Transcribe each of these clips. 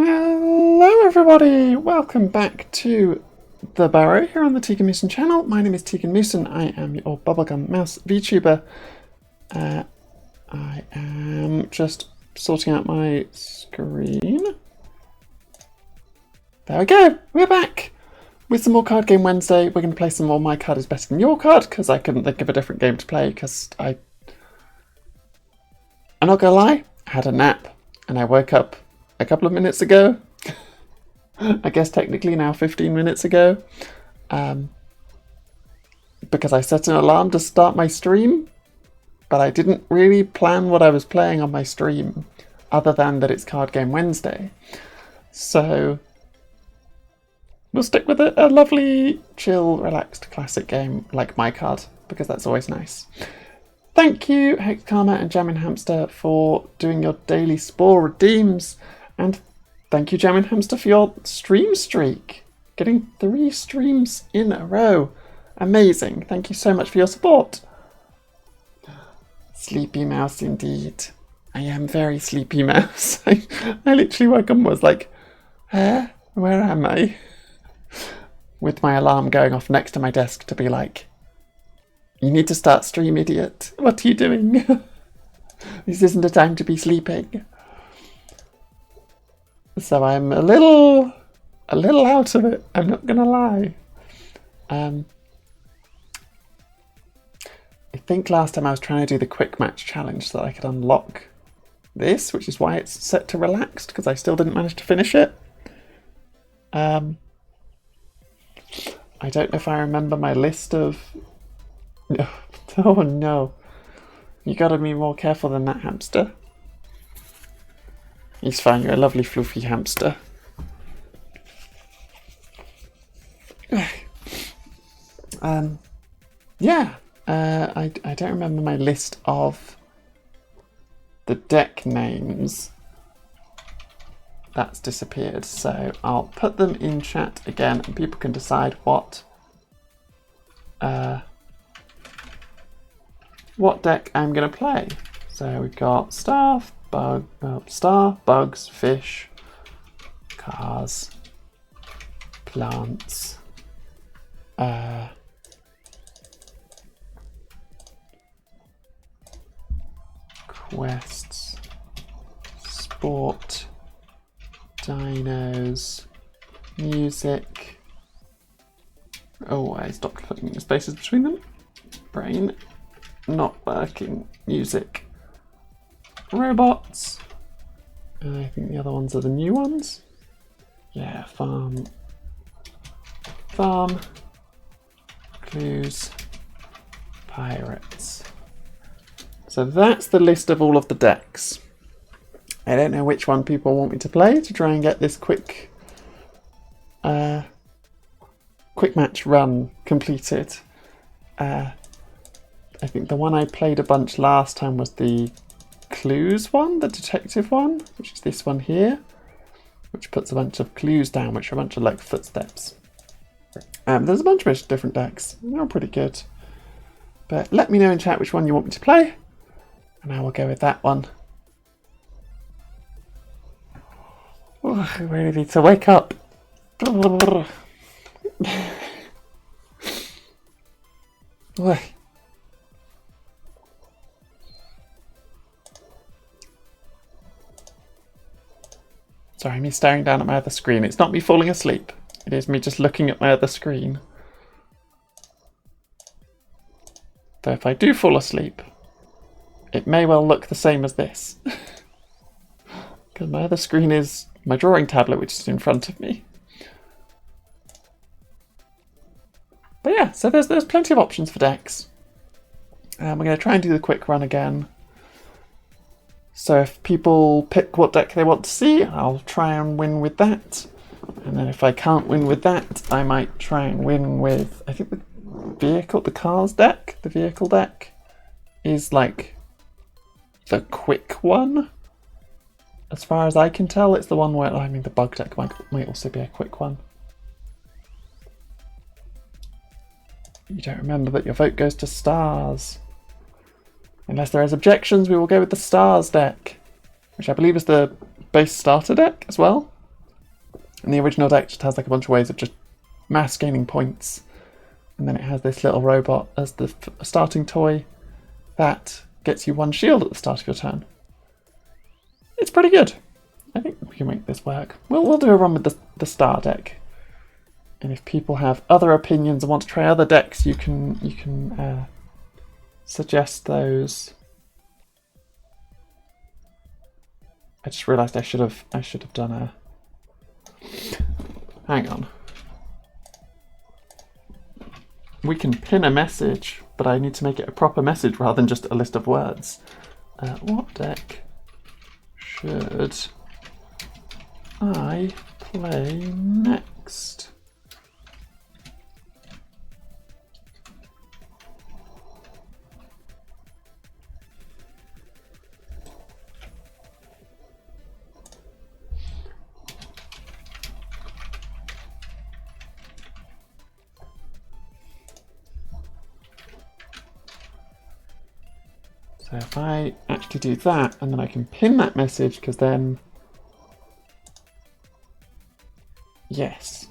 Hello everybody, welcome back to The Burrow here on the Tegan Mooson channel. My name is Tegan Mooson, I am your Bubblegum Mouse VTuber. I am just sorting out my screen. There we go, we're back with some more Card Game Wednesday. We're going to play some more My Card is Better Than Your Card, because I couldn't think of a different game to play, because I'm not going to lie, I had a nap and I woke up a couple of minutes ago. I guess technically now 15 minutes ago. Because I set an alarm to start my stream, but I didn't really plan what I was playing on my stream, other than that it's Card Game Wednesday. So we'll stick with a lovely, chill, relaxed, classic game like My Card, because that's always nice. Thank you, Hex Karma and Jammin Hamster, for doing your daily Spore redeems. And thank you, Jammin Hamster, for your stream streak. Getting 3 streams in a row. Amazing. Thank you so much for your support. Sleepy mouse indeed. I am very sleepy mouse. I literally woke up and was like, where am I? With my alarm going off next to my desk to be like, you need to start stream, idiot. What are you doing? This isn't a time to be sleeping. So I'm a little out of it, I'm not gonna lie. I think last time I was trying to do the quick match challenge so that I could unlock this, which is why it's set to relaxed, because I still didn't manage to finish it. I don't know if I remember my list of... Oh no. You gotta be more careful than that, hamster. He's fine, you're a lovely fluffy hamster. I don't remember my list of the deck names. That's disappeared, so I'll put them in chat again and people can decide what deck I'm going to play. So we've got star, bugs, fish, cars, plants, quests, sport, dinos, music. Oh, I stopped putting the spaces between them. Brain, not working. Music, robots. I think the other ones are the new ones. Yeah, farm, clues, pirates. So that's the list of all of the decks. I don't know which one people want me to play to try and get this quick match run completed. I think the one I played a bunch last time was the clues one, the detective one, which is this one here, which puts a bunch of clues down, which are a bunch of like footsteps. There's a bunch of different decks. They're all pretty good. But let me know in chat which one you want me to play, and I will go with that one. Oh, I really need to wake up. Sorry, me staring down at my other screen. It's not me falling asleep. It is me just looking at my other screen. Though if I do fall asleep, it may well look the same as this. Because my other screen is my drawing tablet, which is in front of me. But yeah, so there's plenty of options for decks. We're going to try and do the quick run again. So if people pick what deck they want to see, I'll try and win with that. And then if I can't win with that, I might try and win with, I think the cars deck, the vehicle deck, is like the quick one. As far as I can tell, it's the one where, I mean, the bug deck might also be a quick one. You don't remember, but your vote goes to stars. Unless there is objections, we will go with the stars deck, which I believe is the base starter deck as well. And the original deck just has like a bunch of ways of just mass gaining points. And then it has this little robot as the starting toy that gets you 1 shield at the start of your turn. It's pretty good. I think we can make this work. We'll do a run with the star deck. And if people have other opinions and want to try other decks, you can suggest those. I just realised I should have done a. Hang on. We can pin a message, but I need to make it a proper message rather than just a list of words. What deck should I play next? So if I actually do that, and then I can pin that message, because then, yes,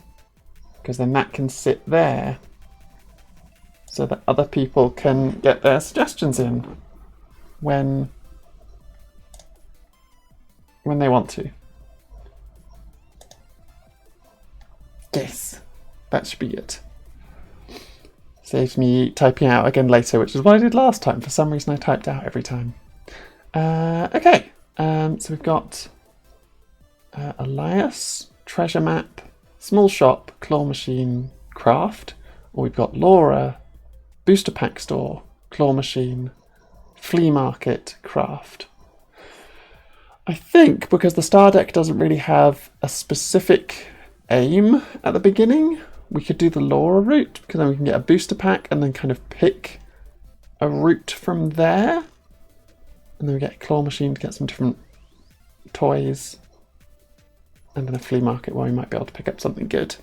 because then that can sit there so that other people can get their suggestions in when they want to. Yes, that should be it. Saves me typing out again later, which is what I did last time. For some reason I typed out every time. Okay, so we've got Elias, Treasure Map, Small Shop, Claw Machine, Craft. Or we've got Laura, Booster Pack Store, Claw Machine, Flea Market, Craft. I think because the star deck doesn't really have a specific aim at the beginning, we could do the Laura route, because then we can get a booster pack and then kind of pick a route from there. And then we get a claw machine to get some different toys. And then a flea market where we might be able to pick up something good.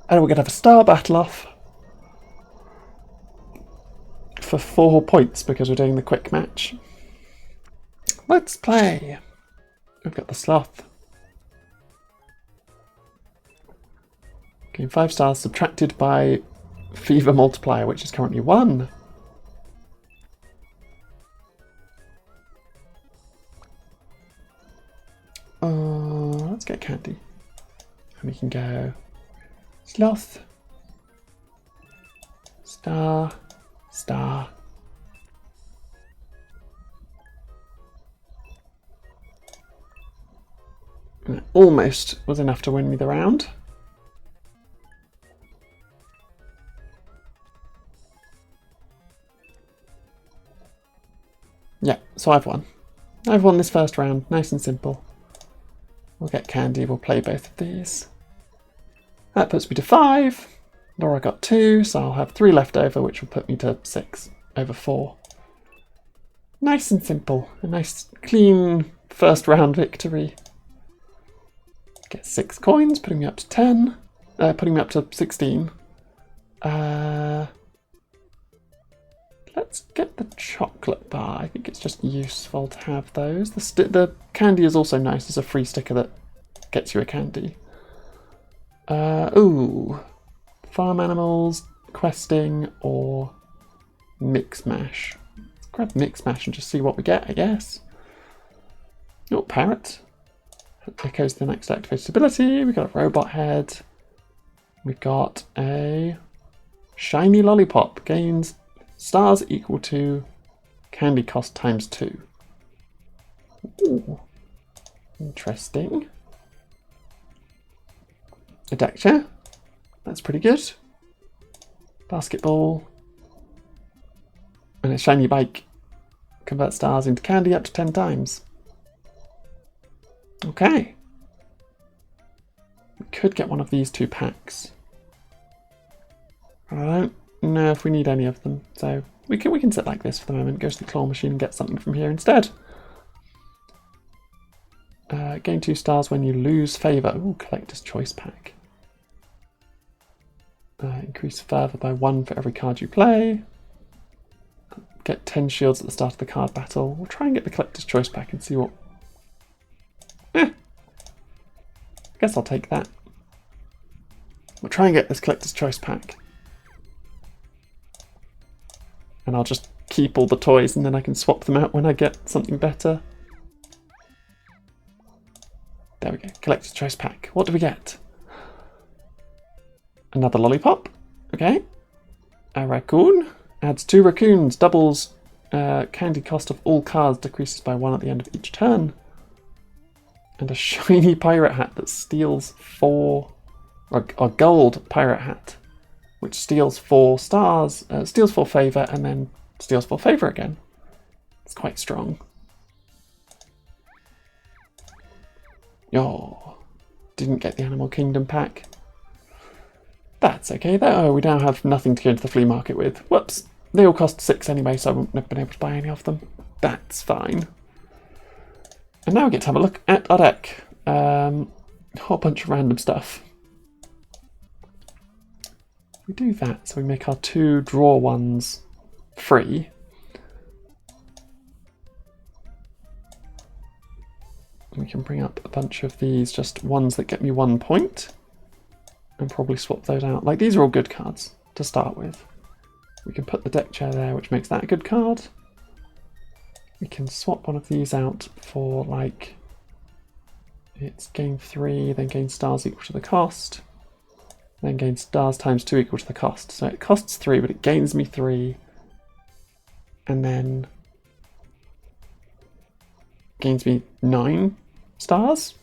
And we're going to have a star battle off for 4 points because we're doing the quick match. Let's play. We've got the sloth. Gain 5 stars subtracted by fever multiplier, which is currently 1. Let's get candy. And we can go sloth, star, star. And it almost was enough to win me the round. Yeah, so I've won. I've won this first round, nice and simple. We'll get candy, we'll play both of these. That puts me to 5. Laura got 2, so I'll have 3 left over, which will put me to 6 over 4. Nice and simple. A nice, clean first round victory. Get 6 coins, putting me up to 10. Putting me up to 16. Let's get the chocolate bar. I think it's just useful to have those. The candy is also nice as a free sticker that gets you a candy. Ooh. Farm animals, questing, or mix mash. Let's grab mix mash and just see what we get, I guess. Oh, parrot. Echoes the next activated ability. We've got a robot head. We've got a shiny lollipop. Gains stars equal to candy cost times 2. Ooh, interesting. A deck chair. That's pretty good. Basketball. And a shiny bike. Convert stars into candy up to 10 times. Okay. We could get one of these 2 packs. I don't know if we need any of them, so we can sit like this for the moment. Go to the claw machine and get something from here instead. Gain 2 stars when you lose favour. Ooh, collector's choice pack. Increase fervour by 1 for every card you play. Get 10 shields at the start of the card battle. We'll try and get the collector's choice pack and see what I guess I'll take that. We'll try and get this collector's choice pack. And I'll just keep all the toys and then I can swap them out when I get something better. There we go, collector's choice pack. What do we get? Another lollipop. Okay. A raccoon. Adds 2 raccoons. Doubles candy cost of all cards. Decreases by 1 at the end of each turn. And a shiny pirate hat that steals 4... Or gold pirate hat. Which steals 4 stars. Steals 4 favour and then steals 4 favour again. It's quite strong. Oh, didn't get the Animal Kingdom pack. That's okay though. Oh, we now have nothing to go into the flea market with. Whoops. They all cost 6 anyway, so I wouldn't have been able to buy any of them. That's fine. And now we get to have a look at our deck. A whole bunch of random stuff. We do that, so we make our 2 draw ones free. We can bring up a bunch of these, just ones that get me 1 point. And probably swap those out. Like, these are all good cards to start with. We can put the deck chair there, which makes that a good card. We can swap one of these out for, like, it's gain 3, then gain stars equal to the cost. Then gain stars times 2 equal to the cost. So it costs 3, but it gains me 3. And then gains me 9 stars.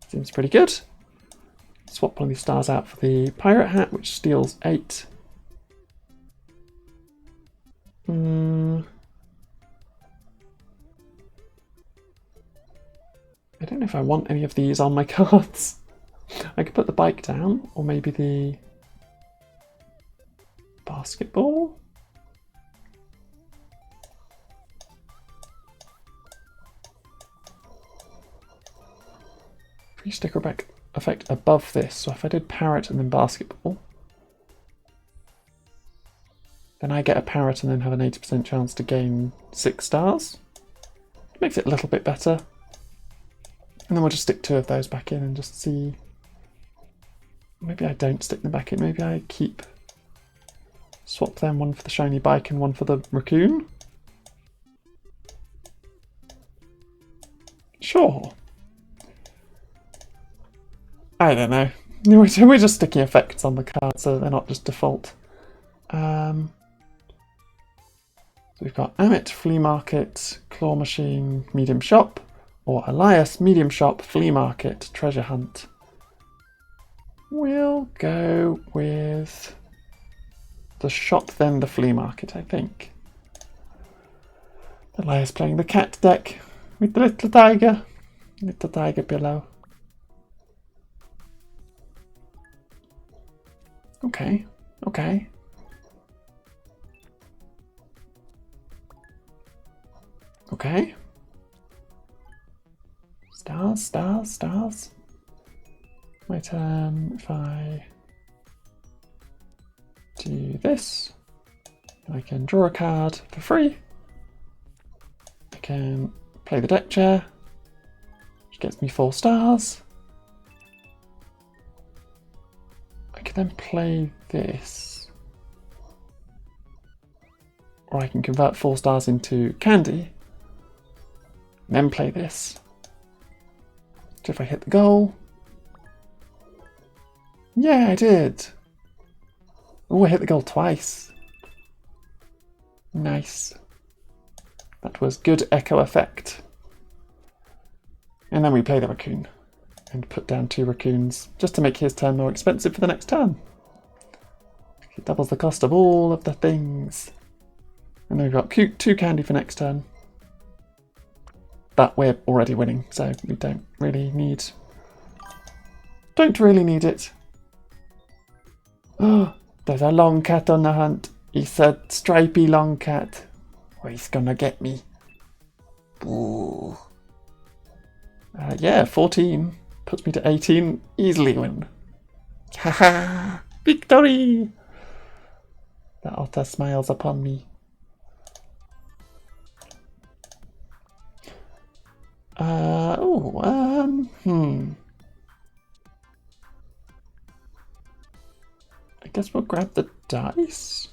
Seems pretty good. Swap one of these stars out for the pirate hat, which steals 8. I don't know if I want any of these on my cards. I could put the bike down, or maybe the basketball. Free sticker back effect above this, so if I did parrot and then basketball, then I get a parrot and then have an 80% chance to gain 6 stars. Makes it a little bit better. And then we'll just stick 2 of those back in and just see. Maybe I don't stick them back in, maybe I swap them, one for the shiny bike and one for the raccoon. Sure. I don't know. We're just sticking effects on the card so they're not just default. So we've got Amit, Flea Market, Claw Machine, Medium Shop, or Elias, Medium Shop, Flea Market, Treasure Hunt. We'll go with the shop, then the flea market, I think. Elias playing the cat deck with the little tiger below. Okay, okay. Okay. Stars, stars, stars. My turn, if I do this, I can draw a card for free. I can play the deck chair, which gets me 4 stars. I can then play this. Or I can convert 4 stars into candy, and then play this. So if I hit the goal, yeah, I did. Oh, I hit the goal twice. Nice. That was good echo effect. And then we play the raccoon and put down 2 raccoons just to make his turn more expensive for the next turn. It doubles the cost of all of the things. And then we've got 2 candy for next turn. But we're already winning, so we don't really need it. Oh, there's a long cat on the hunt. He's a stripy long cat. Oh, he's gonna get me. Ooh. Yeah, 14 puts me to 18. Easily win. Haha! Victory! The otter smiles upon me. I guess we'll grab the dice.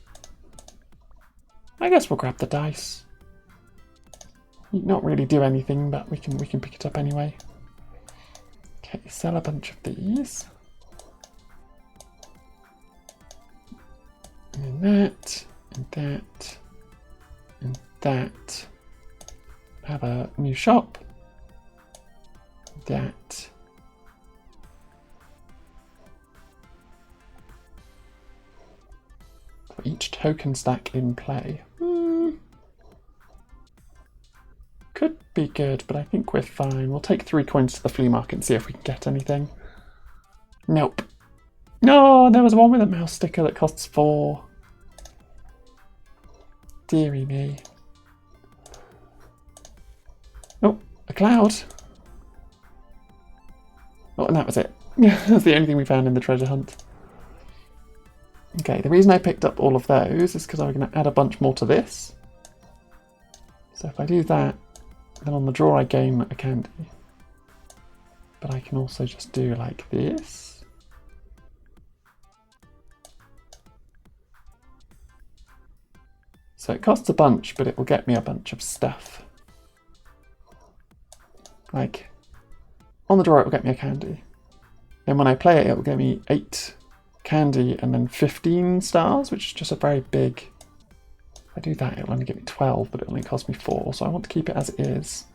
I guess we'll grab the dice. Not really do anything, but we can pick it up anyway. Okay, sell a bunch of these. And that, and that, and that. Have a new shop. That. For each token stack in play. Could be good, but I think we're fine. We'll take 3 coins to the flea market and see if we can get anything. Nope. No, there was one with a mouse sticker that costs 4. Deary me. Oh, a cloud. Oh, and that was it. That's the only thing we found in the treasure hunt. Okay, the reason I picked up all of those is because I'm going to add a bunch more to this. So if I do that, then on the draw I gain a candy. But I can also just do like this. So it costs a bunch, but it will get me a bunch of stuff. Like, on the draw it will get me a candy. Then when I play it, it will get me 8 candy and then 15 stars, which is just a very big... If I do that, it'll only get me 12, but it'll only cost me 4. So I want to keep it as it is.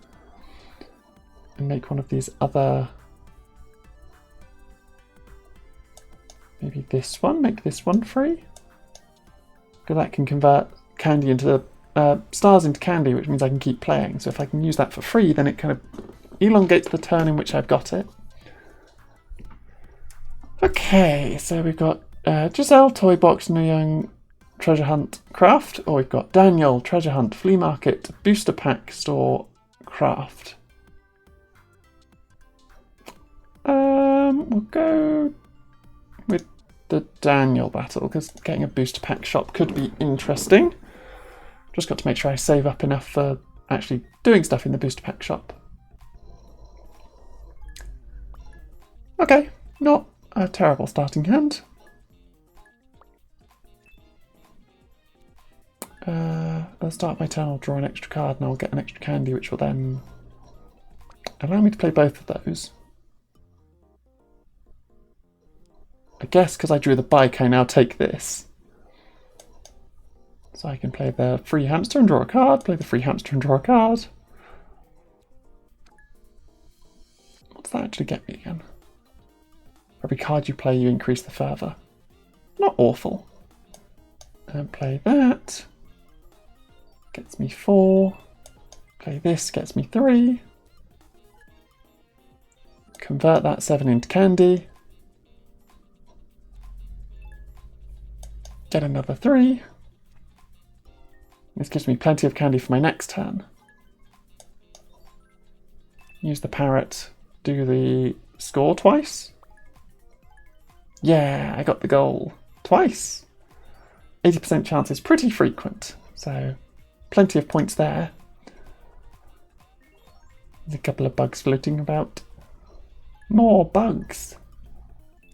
And make one of these other... Maybe this one, make this one free. Because that can convert candy into... stars into candy, which means I can keep playing. So if I can use that for free, then it kind of elongates the turn in which I've got it. Okay, so we've got Giselle, Toy Box, No Young, Treasure Hunt, Craft, or we've got Daniel, Treasure Hunt, Flea Market, Booster Pack, Store, Craft. We'll go with the Daniel battle, because getting a Booster Pack shop could be interesting. Just got to make sure I save up enough for actually doing stuff in the Booster Pack shop. Okay, not a terrible starting hand. At the start of my turn I'll draw an extra card and I'll get an extra candy, which will then allow me to play both of those. I guess because I drew the bike I now take this. So I can play the free hamster and draw a card, play the free hamster and draw a card. What's that actually get me again? Every card you play, you increase the fervour. Not awful. And play that. Gets me 4. Play this, gets me 3. Convert that 7 into candy. Get another 3. This gives me plenty of candy for my next turn. Use the parrot, do the score twice. Yeah, I got the goal twice. 80% chance is pretty frequent, so plenty of points there. There's a couple of bugs floating about. More bugs.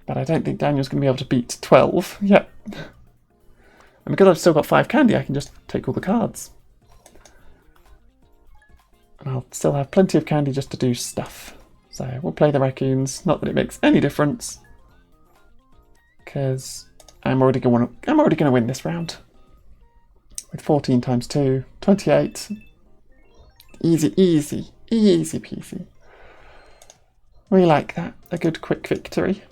But I don't think Daniel's going to be able to beat 12. Yep. And because I've still got 5 candy, I can just take all the cards. And I'll still have plenty of candy just to do stuff. So we'll play the raccoons. Not that it makes any difference, because I'm already going to win this round. With 14 times 2, 28. Easy, easy, easy peasy. We like that. A good quick victory.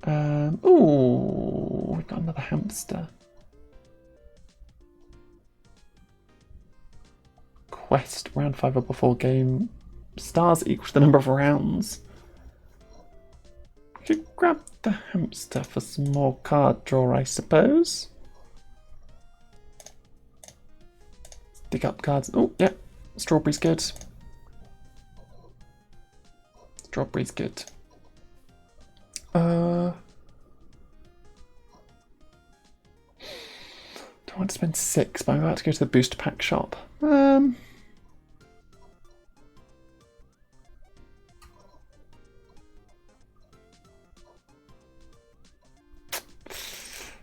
Ooh, we've got another hamster. Quest, round 5 or before game. Stars equals the number of rounds. We could grab the hamster for some more card draw, I suppose. Dig up cards. Oh, yeah. Strawberry's good. Strawberry's good. Do I want to spend 6, but I'm about to go to the booster pack shop.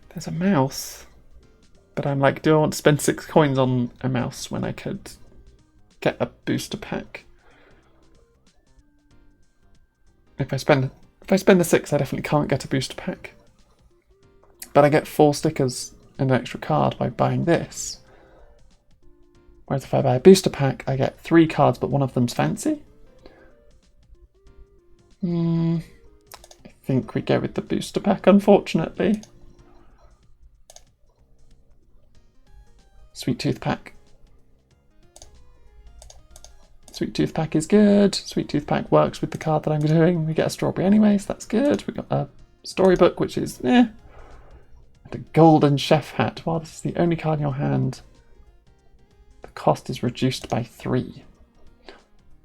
There's a mouse. But I'm like, do I want to spend 6 coins on a mouse when I could get a booster pack? If I spend the 6, I definitely can't get a booster pack. But I get 4 stickers and an extra card by buying this. Whereas if I buy a booster pack, I get 3 cards, but one of them's fancy. I think we go with the booster pack, unfortunately. Sweet Tooth Pack. Sweet Tooth Pack is good. Sweet Tooth Pack works with the card that I'm doing. We get a strawberry anyway, so that's good. We got a storybook, which is And a golden chef hat. While this is the only card in your hand, the cost is reduced by 3.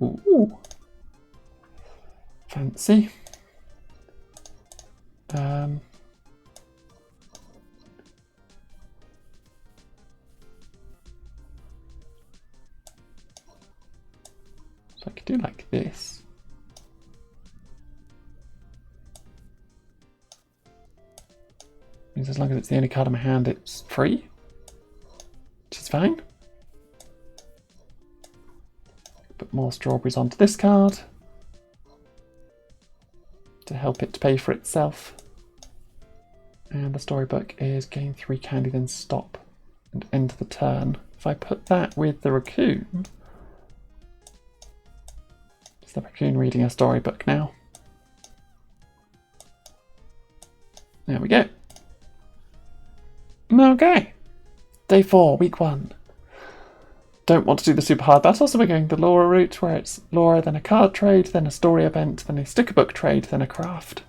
Ooh. Fancy. So I could do like this. Means as long as it's the only card in my hand, it's free, which is fine. Put more strawberries onto this card to help it pay for itself. And the storybook is gain 3 candy, then stop and end the turn. If I put that with the raccoon, is the raccoon reading a storybook now? There we go. Okay. Day 4, week 1. Don't want to do the super hard battle, so we're going the Laura route, where it's Laura, then a card trade, then a story event, then a sticker book trade, then a craft.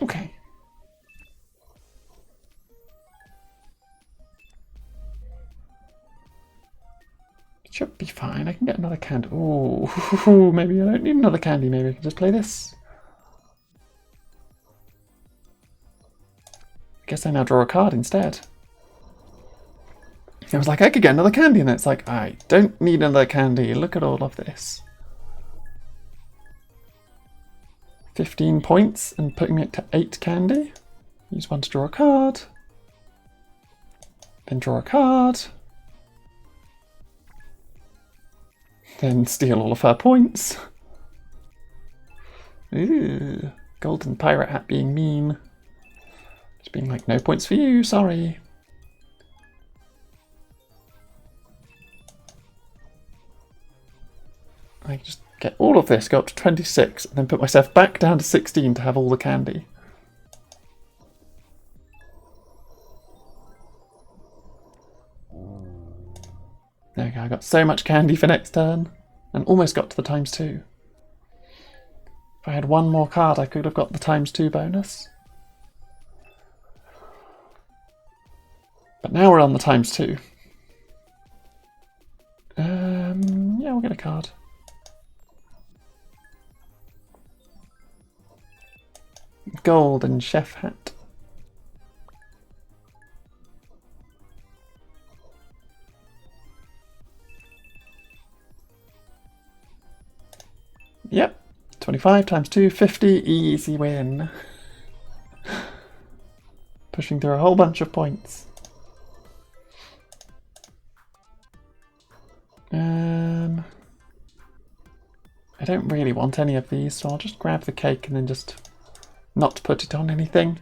Okay. Should be fine. I can get another candy. Ooh, maybe I don't need another candy. Maybe I can just play this. I guess I now draw a card instead. I was like, I could get another candy, and it's like, I don't need another candy. Look at all of this. 15 points and putting me up to 8 candy. Use one to draw a card. Then draw a card. Then steal all of her points. Ooh, golden pirate hat being mean. Just being like, no points for you, sorry. I just get all of this, go up to 26, and then put myself back down to 16 to have all the candy. There we go, I got so much candy for next turn, and almost got to the ×2. If I had one more card, I could have got the ×2 bonus. But now we're on the ×2. Yeah, we'll get a card. Golden chef hat. Yep, 25 × 2, 50, easy win. Pushing through a whole bunch of points. I don't really want any of these, so I'll just grab the cake and then just not put it on anything.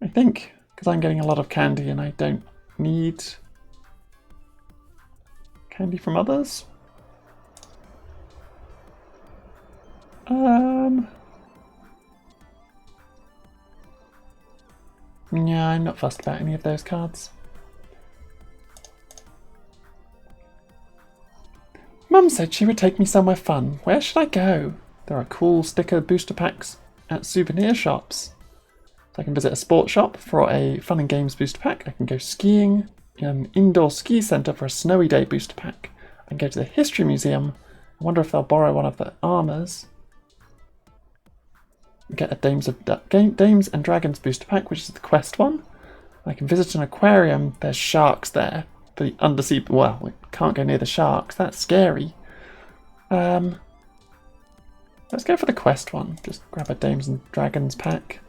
I think, because I'm getting a lot of candy and I don't need candy from others. Yeah, I'm not fussed about any of those cards. Mum said she would take me somewhere fun. Where should I go? There are cool sticker booster packs at souvenir shops. So I can visit a sports shop for a fun and games booster pack. I can go skiing in an indoor ski centre for a snowy day booster pack. I can go to the history museum. I wonder if they'll borrow one of the armours. Get a Dames and Dragons booster pack, which is the quest one. I can visit an aquarium. There's sharks there, the undersea. Well, we can't go near the sharks. That's scary. Let's go for the quest one. Just grab a Dames and Dragons pack.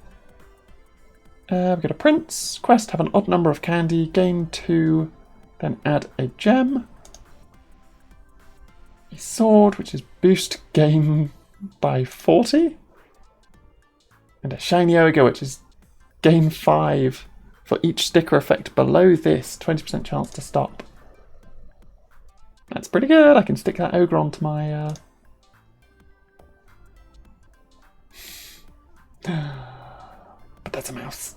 We've got a prince. Quest, have an odd number of candy. Gain 2, then add a gem. A sword, which is boost gain by 40. And a shiny ogre, which is gain 5 for each sticker effect below this. 20% chance to stop. That's pretty good. I can stick that ogre onto my... But that's a mouse.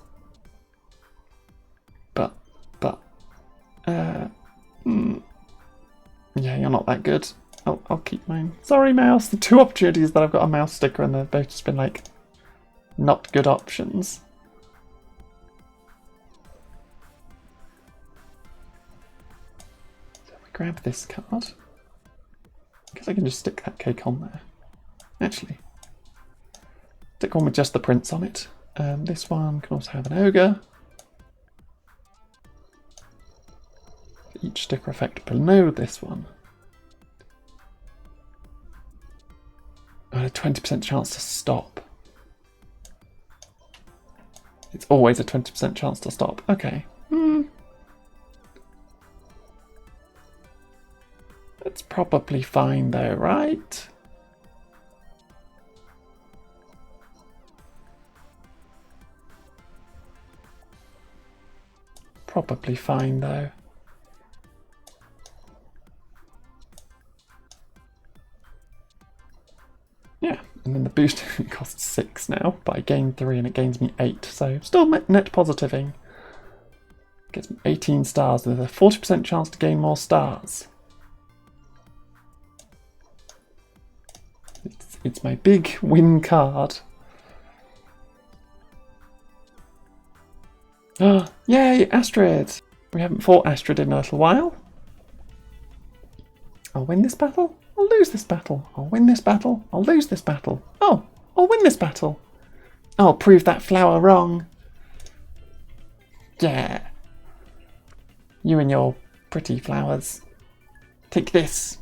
Yeah, you're not that good. I'll keep mine. Sorry, mouse. The 2 opportunities that I've got a mouse sticker and they've both just been like not good options. So if we grab this card, I guess I can just stick that cake on there. Actually, stick one with just the prince on it. This one can also have an ogre. Each sticker effect below this one. And a 20% chance to stop. It's always a 20% chance to stop. Okay. That's probably fine though, right? Probably fine though. Yeah, and then the boost costs 6 now, but I gain 3 and it gains me 8, so still net positiving. Gets me 18 stars with a 40% chance to gain more stars. It's my big win card. Oh, yay, Astrid! We haven't fought Astrid in a little while. I'll win this battle. I'll lose this battle. I'll win this battle. I'll lose this battle. Oh, I'll win this battle. I'll prove that flower wrong. Yeah. You and your pretty flowers. Take this.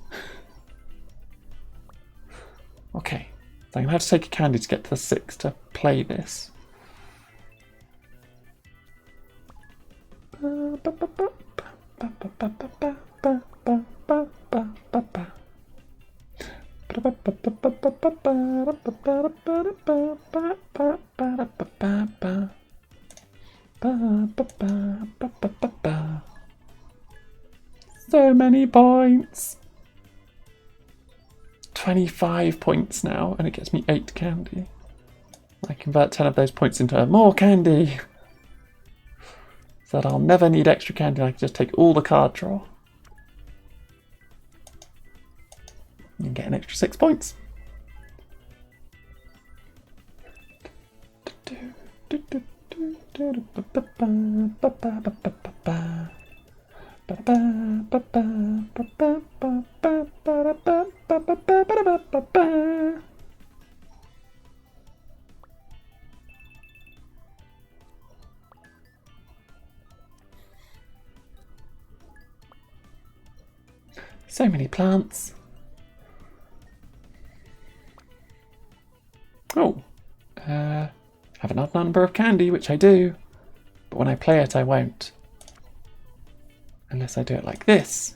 Okay. So I'm going to have to take a candy to get to the 6 to play this. So many points. 25 points now, and it gets me 8 candy. I convert 10 of those points into more candy. So that I'll never need extra candy. I can just take all the card draw. And get an extra 6 points. So many plants. Oh, have an odd number of candy, which I do, but when I play it I won't. Unless I do it like this.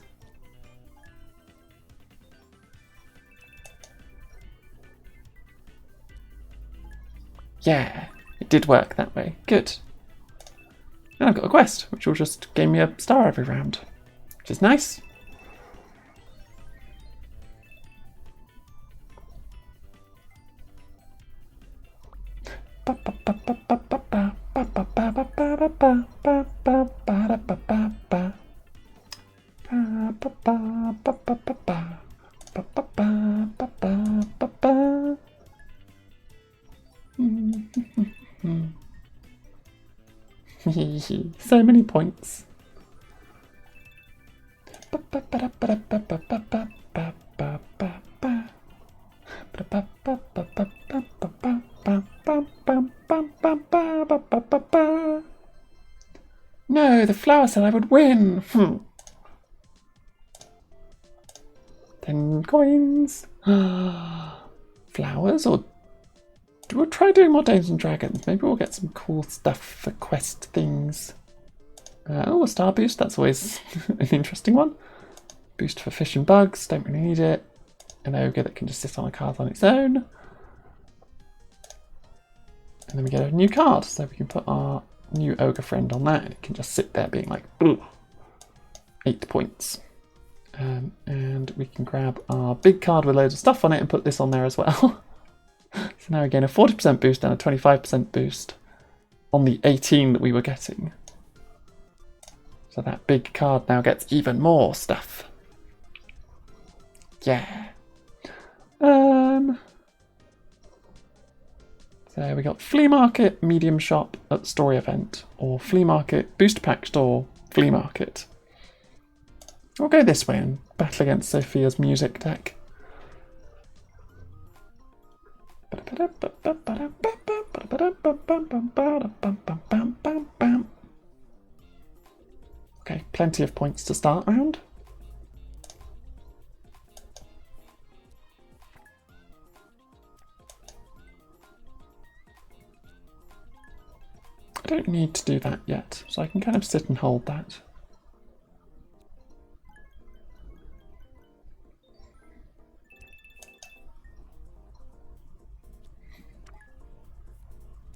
Yeah, it did work that way. Good. And I've got a quest, which will just give me a star every round, which is nice. So many points. No, the flower said I would win. coins. Flowers, or we'll try doing more Dungeons and Dragons. Maybe we'll get some cool stuff for quest things. Oh, a star boost, that's always an interesting one. Boost for fish and bugs, don't really need it. An ogre that can just sit on a card on its own. And then we get a new card, so we can put our new ogre friend on that, and it can just sit there being like, ooh, 8 points. And we can grab our big card with loads of stuff on it and put this on there as well. So now we gain a 40% boost and a 25% boost on the 18 that we were getting. So that big card now gets even more stuff. Yeah. So we got flea market, medium shop at story event, or flea market, booster pack store, flea market. We'll go this way and battle against Sophia's music deck. Okay, plenty of points to start round. I don't need to do that yet, so I can kind of sit and hold that.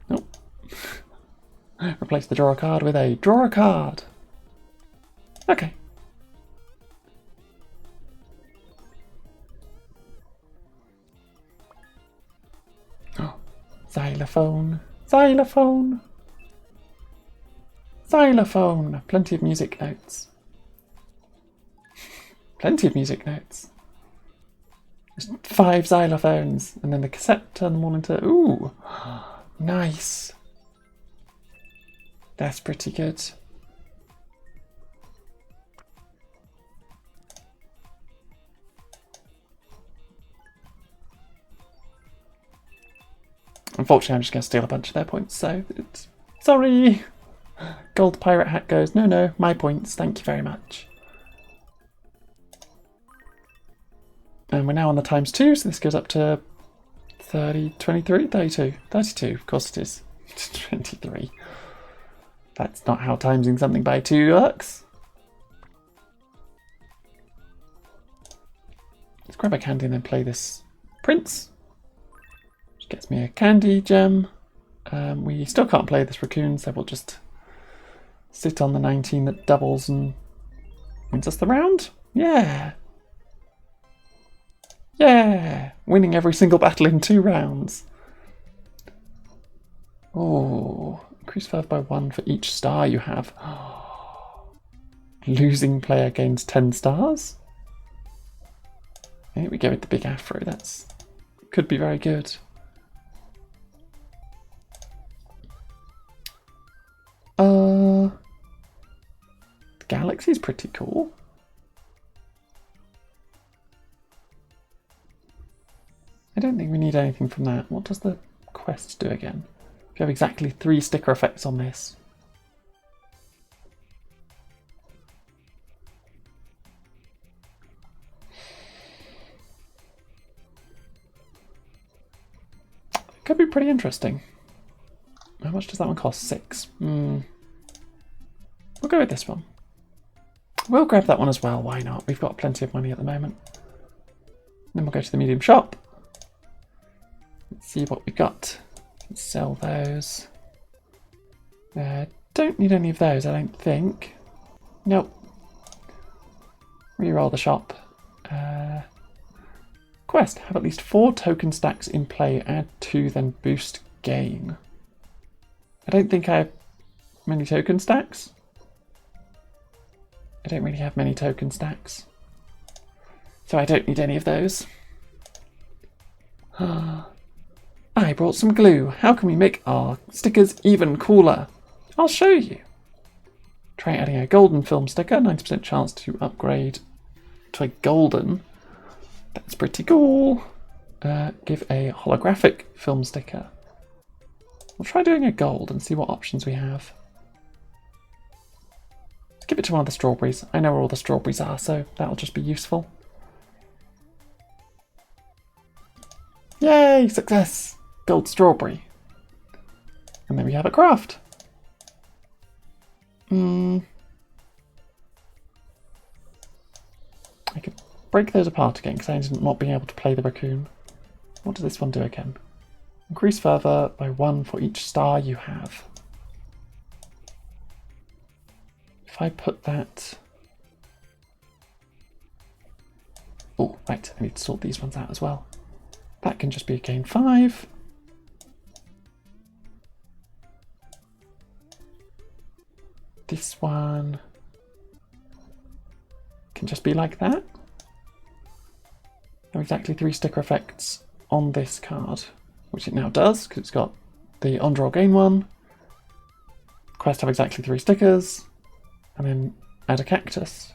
Nope. Replace the draw a card with a draw a card. Okay. Oh, xylophone, xylophone. Xylophone! Plenty of music notes. Plenty of music notes. Just 5 xylophones. And then the cassette turned them all into... Ooh! Nice. That's pretty good. Unfortunately, I'm just going to steal a bunch of their points, so... Sorry! Gold pirate hat goes, no, my points, thank you very much. And we're now on the ×2, so this goes up to 30, 23, 32, 32, of course it is. 23. That's not how timesing something by 2 works. Let's grab a candy and then play this prince. Which gets me a candy gem. We still can't play this raccoon, so we'll just sit on the 19 that doubles and wins us the round. Yeah. Yeah. Winning every single battle in 2 rounds. Oh. Increase further by 1 for each star you have. Losing player gains 10 stars. I think we go with the big afro. That's could be very good. The galaxy's pretty cool. I don't think we need anything from that. What does the quest do again? If you have exactly 3 sticker effects on this. It could be pretty interesting. How much does that one cost? 6. We'll go with this one. We'll grab that one as well, why not? We've got plenty of money at the moment. Then we'll go to the medium shop. Let's see what we got. Let's sell those. Don't need any of those, I don't think. Nope. Reroll the shop. Quest. Have at least 4 token stacks in play. Add 2, then boost gain. I don't think I have many token stacks. I don't really have many token stacks. So I don't need any of those. I brought some glue. How can we make our stickers even cooler? I'll show you. Try adding a golden film sticker. 90% chance to upgrade to a golden. That's pretty cool. Give a holographic film sticker. We'll try doing a gold and see what options we have. Give it to one of the strawberries. I know where all the strawberries are, so that'll just be useful. Yay! Success! Gold strawberry. And then we have a craft. I could break those apart again because I ended up not being able to play the raccoon. What does this one do again? Increase fervor by 1 for each star you have. If I put that... Oh, right, I need to sort these ones out as well. That can just be a gain 5. This one can just be like that. There are exactly 3 sticker effects on this card, which it now does because it's got the on draw gain 1. Quest have exactly 3 stickers, and then add a cactus.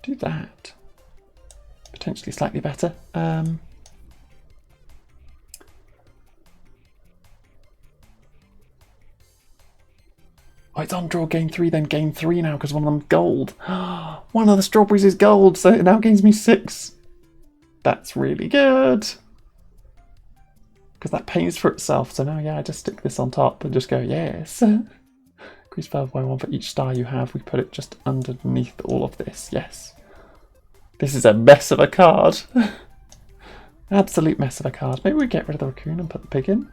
Do that. Potentially slightly better. Oh, it's on draw gain 3, then gain 3 now because one of them's gold. One of the strawberries is gold, so it now gains me 6. That's really good. Because that pays for itself, so now, yeah, I just stick this on top and just go, yes. Increase fervor by 1 for each star you have. We put it just underneath all of this, yes. This is a mess of a card. Absolute mess of a card. Maybe we get rid of the raccoon and put the pig in.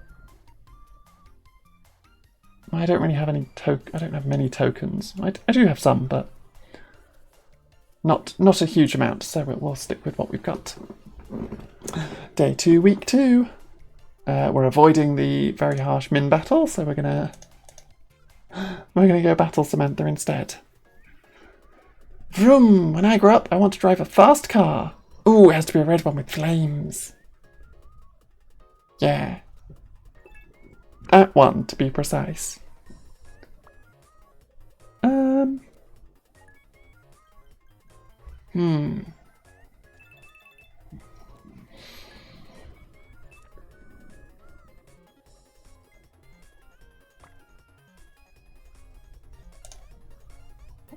I don't really have any I don't have many tokens. I do have some, but not a huge amount, so we'll stick with what we've got. Day 2, week 2. We're avoiding the very harsh min battle, so we're gonna go battle Samantha instead. Vroom! When I grow up, I want to drive a fast car. Ooh, it has to be a red one with flames. Yeah. At 1, to be precise.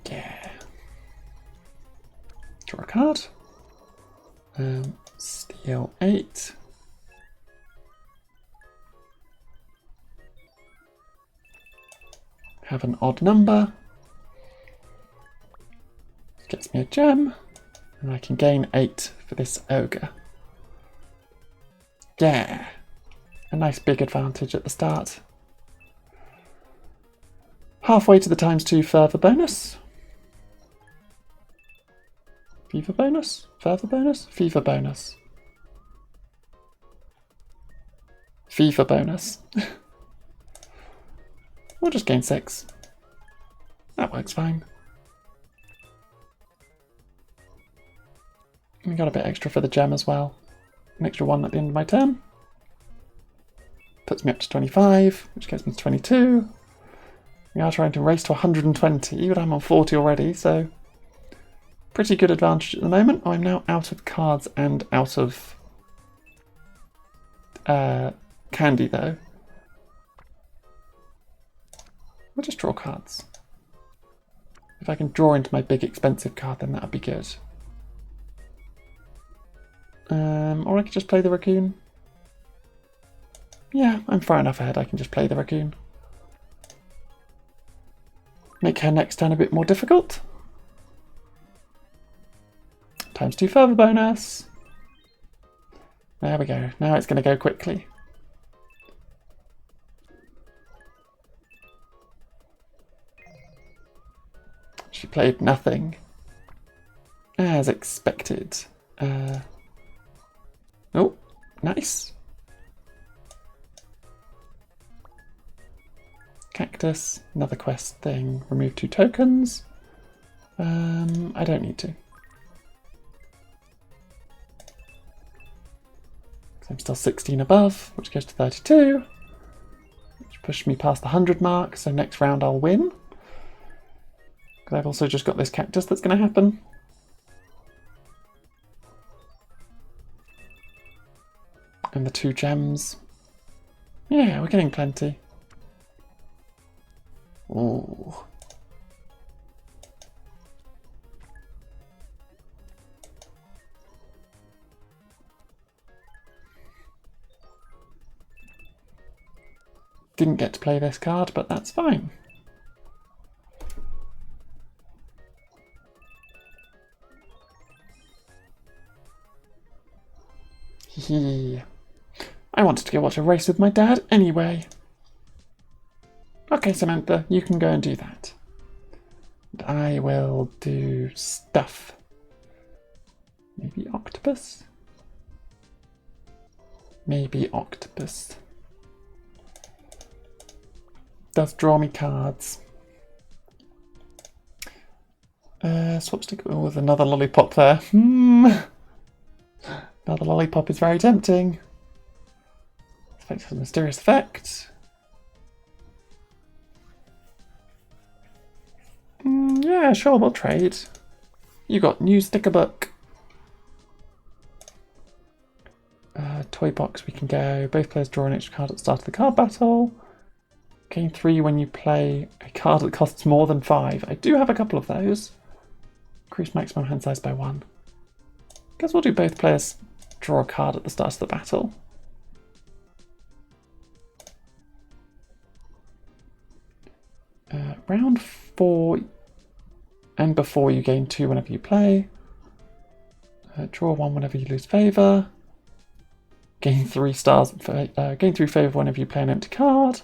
Yeah. Draw a card. Steal 8. Have an odd number. Gets me a gem. And I can gain 8 for this ogre. Yeah. A nice big advantage at the start. Halfway to the ×2 fervor bonus. Fever bonus? Fervor bonus? Fever bonus. Fever bonus. We'll just gain 6. That works fine. We got a bit extra for the gem as well. An extra 1 at the end of my turn. Puts me up to 25, which gets me to 22. We are trying to race to 120, but I'm on 40 already, so pretty good advantage at the moment. I'm now out of cards and out of candy, though. We'll just draw cards. If I can draw into my big expensive card, then that would be good. Or I could just play the raccoon. Yeah, I'm far enough ahead, I can just play the raccoon. Make her next turn a bit more difficult. ×2 fervor bonus. There we go. Now it's going to go quickly. She played nothing. As expected. Oh, nice. Cactus, another quest thing. Remove 2 tokens. I don't need to. I'm still 16 above, which goes to 32. Which pushed me past the 100 mark, so next round I'll win. Because I've also just got this cactus that's going to happen. And the 2 gems. Yeah, we're getting plenty. Ooh. Didn't get to play this card, but that's fine. Hee. I wanted to go watch a race with my dad anyway. Okay, Samantha, you can go and do that. And I will do stuff. Maybe octopus? Maybe octopus. Does draw me cards. Swap stick with another lollipop there. Another lollipop is very tempting. Effect has a mysterious effect. Yeah, sure, we'll trade. You got new sticker book. Toy box, we can go. Both players draw an extra card at the start of the card battle. Gain 3 when you play a card that costs more than 5. I do have a couple of those. Increase maximum hand size by 1. Guess we'll do both players draw a card at the start of the battle. Round 4 and before you gain 2 whenever you play. Draw 1 whenever you lose favour. Gain 3 stars. Gain 3 favour whenever you play an empty card.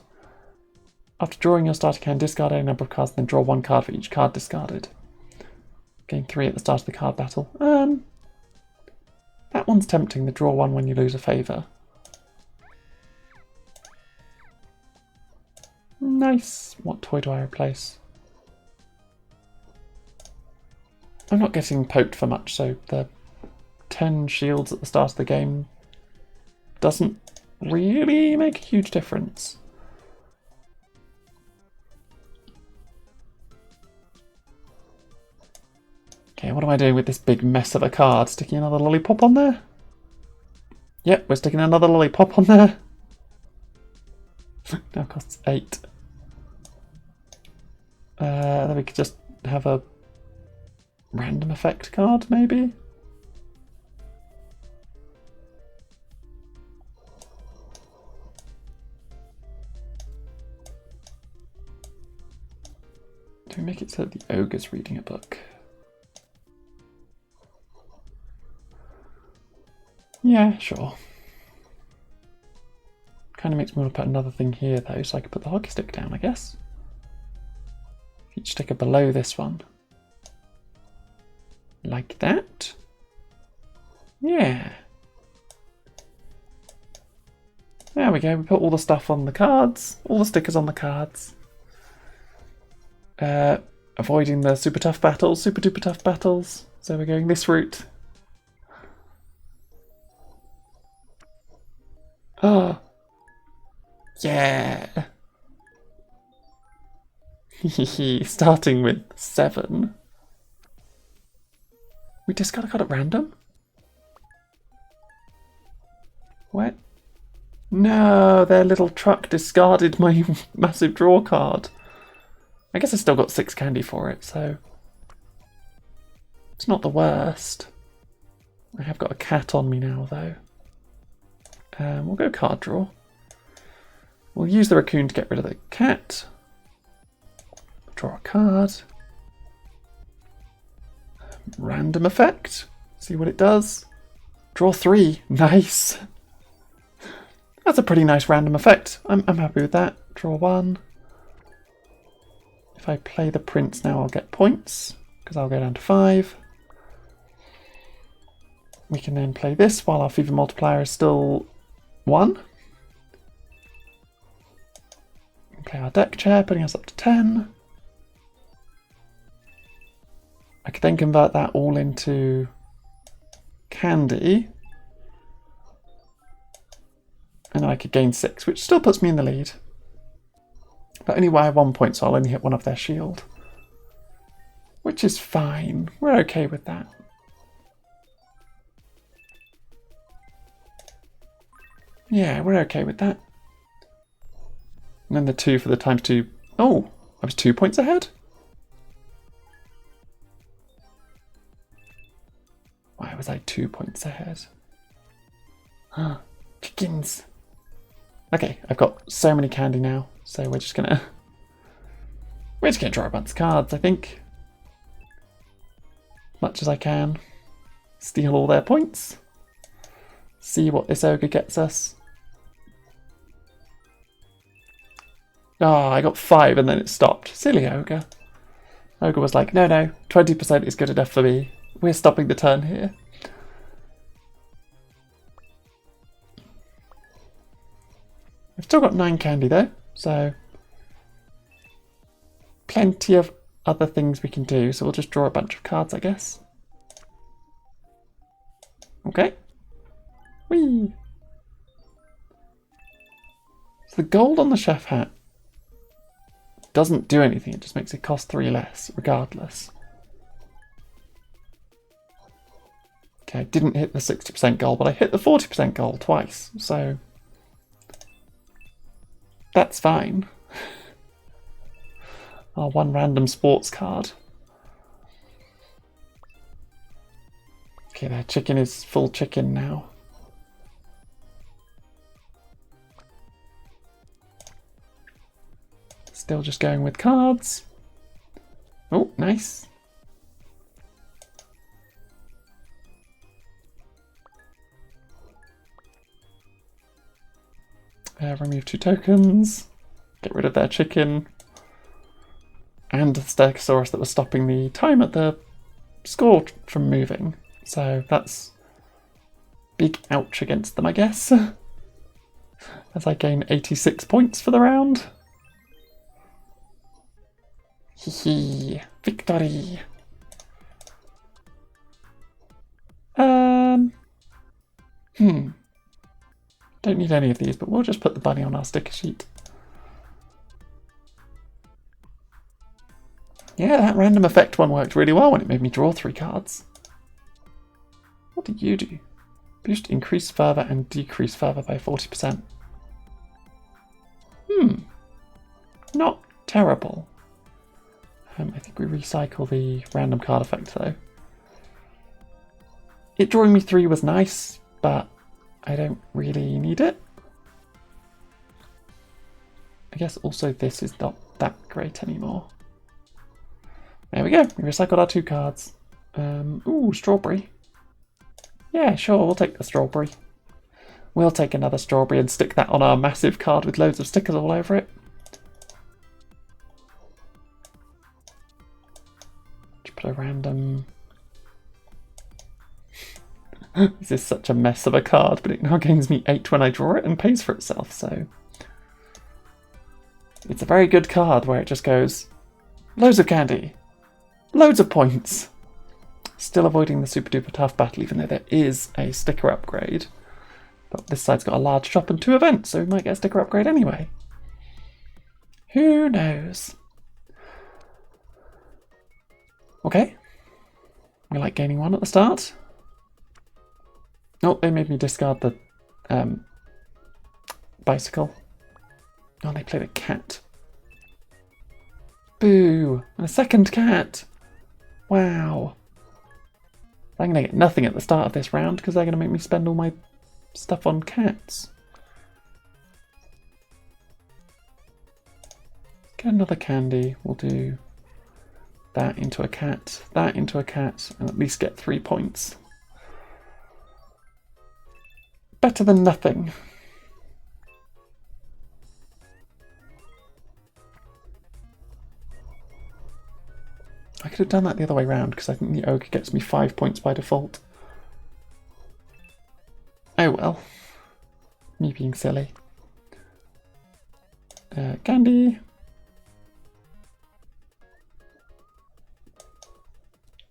After drawing your starter can discard any number of cards, then draw 1 card for each card discarded. Gain 3 at the start of the card battle. That one's tempting, the draw 1 when you lose a favour. Nice. What toy do I replace? I'm not getting poked for much, so the 10 shields at the start of the game doesn't really make a huge difference. Okay, what am I doing with this big mess of a card? Sticking another lollipop on there? Yep, we're sticking another lollipop on there. Now costs 8. Then we could just have a random effect card, maybe? Do we make it so that the ogre's reading a book? Yeah, sure. Kind of makes me want to put another thing here, though, so I could put the hockey stick down, I guess. Each sticker below this one. Like that. Yeah. There we go, we put all the stuff on the cards, all the stickers on the cards. Avoiding the super tough battles, super duper tough battles. So we're going this route. Oh. Yeah. Starting with 7. We discard a card at random? What? No, their little truck discarded my massive draw card. I guess I still got 6 candy for it, so it's not the worst. I have got a cat on me now, though. We'll go card draw. We'll use the raccoon to get rid of the cat. Draw a card. Random effect. See what it does. Draw 3. Nice. That's a pretty nice random effect. I'm happy with that. Draw 1. If I play the prince now, I'll get points, because I'll go down to 5. We can then play this while our fever multiplier is still 1. Play our deck chair, putting us up to 10. I could then convert that all into candy. And then I could gain 6, which still puts me in the lead. But only by 1 point, so I'll only hit one of their shield. Which is fine. We're okay with that. Yeah, we're okay with that. And then the 2 for the ×2. Oh, I was 2 points ahead? Why was I 2 points ahead? Chickens. Okay, I've got so many candy now, so we're just gonna draw a bunch of cards, I think. Much as I can. Steal all their points. See what this ogre gets us. Oh, I got 5 and then it stopped. Silly ogre. Ogre was like, no, 20% is good enough for me. We're stopping the turn here. I've still got 9 candy though, so plenty of other things we can do, so we'll just draw a bunch of cards, I guess. Okay. Whee! So the gold on the chef hat doesn't do anything, it just makes it cost 3 less, regardless. Okay, I didn't hit the 60% goal, but I hit the 40% goal twice, so that's fine. Our one random sports card. Okay, their chicken is full chicken now. Still just going with cards. Oh, nice. Remove 2 tokens. Get rid of their chicken. And the Stegosaurus that was stopping the time at the score from moving. So that's big ouch against them, I guess. As I gain 86 points for the round. Hee victory. Don't need any of these, but we'll just put the bunny on our sticker sheet. Yeah, that random effect one worked really well when it made me draw 3 cards. What did you do? Boost increase fervor and decrease fervor by 40%. Not terrible. I think we recycle the random card effect though. It drawing me 3 was nice, but I don't really need it. I guess also this is not that great anymore. There we go, we recycled our 2 cards. Ooh, strawberry. Yeah, sure, we'll take the strawberry. We'll take another strawberry and stick that on our massive card with loads of stickers all over it. Just put a random... This is such a mess of a card, but it now gains me 8 when I draw it and pays for itself, so... It's a very good card where it just goes, loads of candy, loads of points. Still avoiding the super duper tough battle, even though there is a sticker upgrade. But this side's got a large shop and 2 events, so we might get a sticker upgrade anyway. Who knows? Okay. We like gaining 1 at the start. Oh, they made me discard the bicycle. Oh, they played a cat. Boo! And a second cat! Wow. I'm going to get nothing at the start of this round because they're going to make me spend all my stuff on cats. Get another candy. We'll do that into a cat, and at least get 3 points. Better than nothing. I could have done that the other way around because I think the ogre gets me 5 points by default. Oh well. Me being silly. Candy.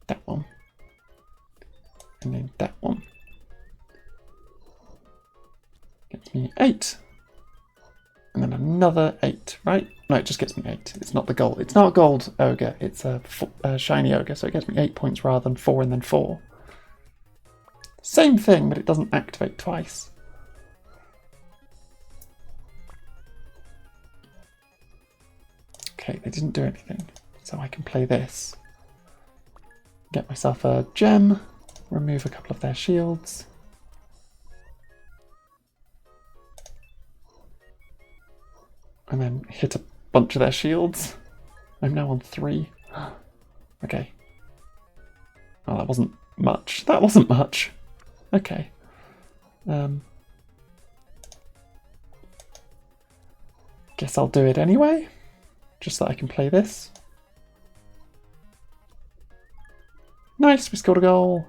That one. And then that one. Gets me 8. And then another 8, right? No, it just gets me 8. It's not the gold. It's not a gold ogre. It's a shiny ogre, so it gets me 8 points rather than 4 and then 4. Same thing, but it doesn't activate twice. Okay, they didn't do anything. So I can play this. Get myself a gem. Remove a couple of their shields. And then hit a bunch of their shields. I'm now on 3. Okay. Oh, that wasn't much. That wasn't much. Okay. Guess I'll do it anyway. Just so I can play this. Nice, we scored a goal.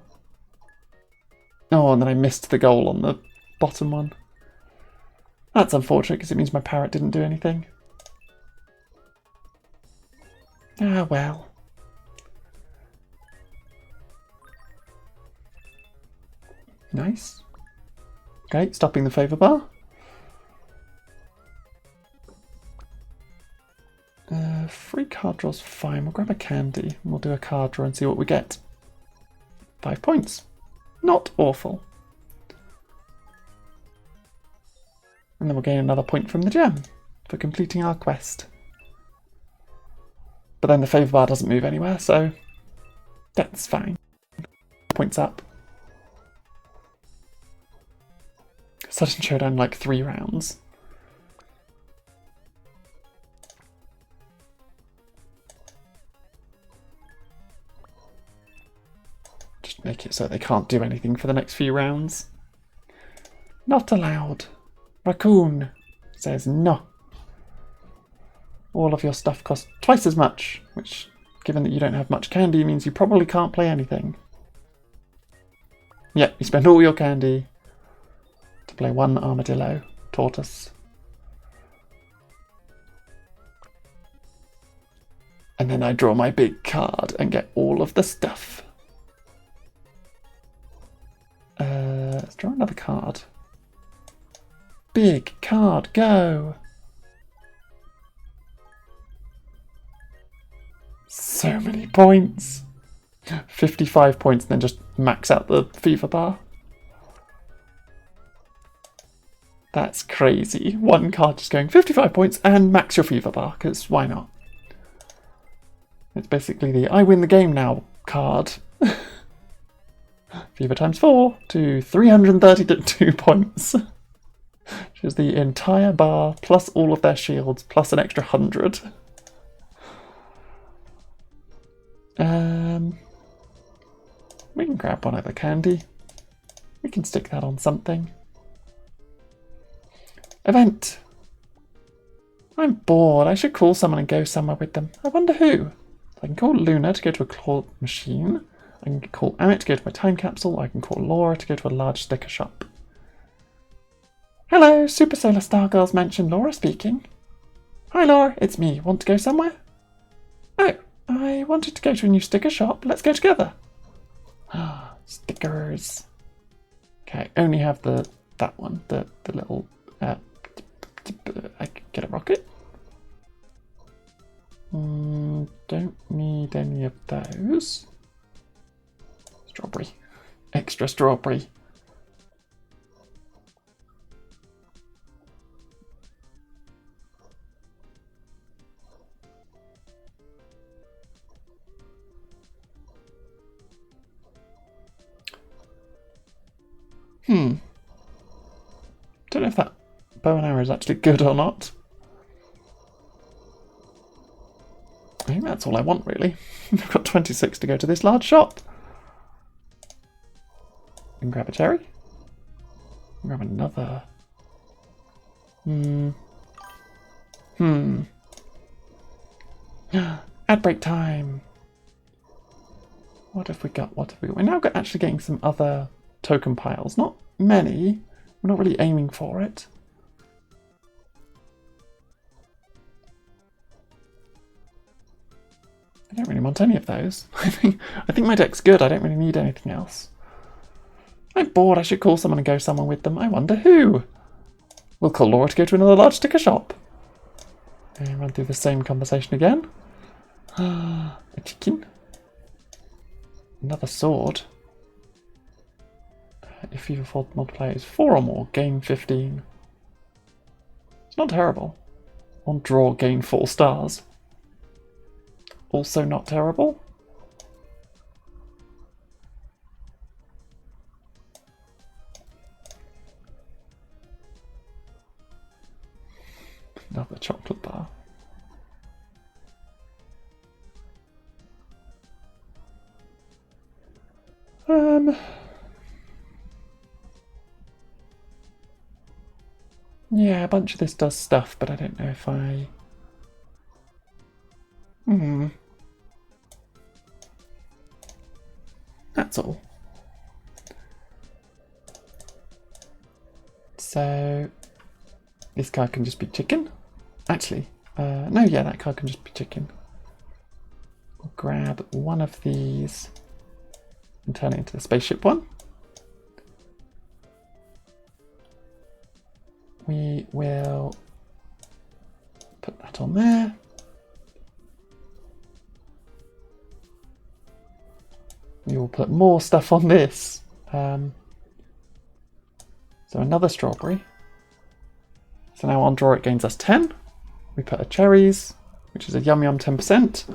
Oh, and then I missed the goal on the bottom one. That's unfortunate because it means my parrot didn't do anything. Ah, well. Nice. Okay, stopping the favour bar. Free card draw's fine. We'll grab a candy and we'll do a card draw and see what we get. 5 points. Not awful. And then we'll gain another point from the gem for completing our quest. But then the favour bar doesn't move anywhere, so that's fine. Points up. Sudden Showdown like 3 rounds. Just make it so they can't do anything for the next few rounds. Not allowed. Raccoon says no. All of your stuff costs twice as much, which, given that you don't have much candy, means you probably can't play anything. Yeah, you spend all your candy to play 1 armadillo tortoise. And then I draw my big card and get all of the stuff. Let's draw another card. Big card, go! So many points. 55 points and then just max out the fever bar. That's crazy. One card just going 55 points and max your fever bar, because why not? It's basically the I win the game now card. Fever times 4 to 332 points. Which is the entire bar, plus all of their shields, plus an extra 100. We can grab one other candy. We can stick that on something. Event! I'm bored. I should call someone and go somewhere with them. I wonder who? I can call Luna to go to a claw machine. I can call Amit to go to my time capsule. I can call Laura to go to a large sticker shop. Hello, Super Solar Stargirls mentioned Laura speaking. Hi Laura, it's me. Want to go somewhere? Oh, I wanted to go to a new sticker shop. Let's go together. Ah, stickers. Okay, I only have that one, the little. I could get a rocket. Don't need any of those. Strawberry. Extra strawberry. Don't know if that bow and arrow is actually good or not. I think that's all I want, really. I've got 26 to go to this large shop. And grab a cherry. Grab another. Ad break time. What have we got? What have we got? We're now actually getting some other token piles. Not many. We're not really aiming for it. I don't really want any of those. I think my deck's good. I don't really need anything else. I'm bored. I should call someone and go somewhere with them. I wonder who. We'll call Laura to go to another large sticker shop. And run through the same conversation again. A chicken. Another sword. If Fever 4 multiplier is 4 or more, gain 15. It's not terrible. On draw, gain 4 stars. Also not terrible. Another chocolate bar. Yeah, a bunch of this does stuff, but I don't know if I... That's all. So, this card can just be chicken. Actually, no, yeah, that card can just be chicken. We'll grab one of these and turn it into the spaceship one. We will put that on there. We will put more stuff on this. So another strawberry. So now on draw it gains us 10. We put a cherries, which is a yum yum 10%.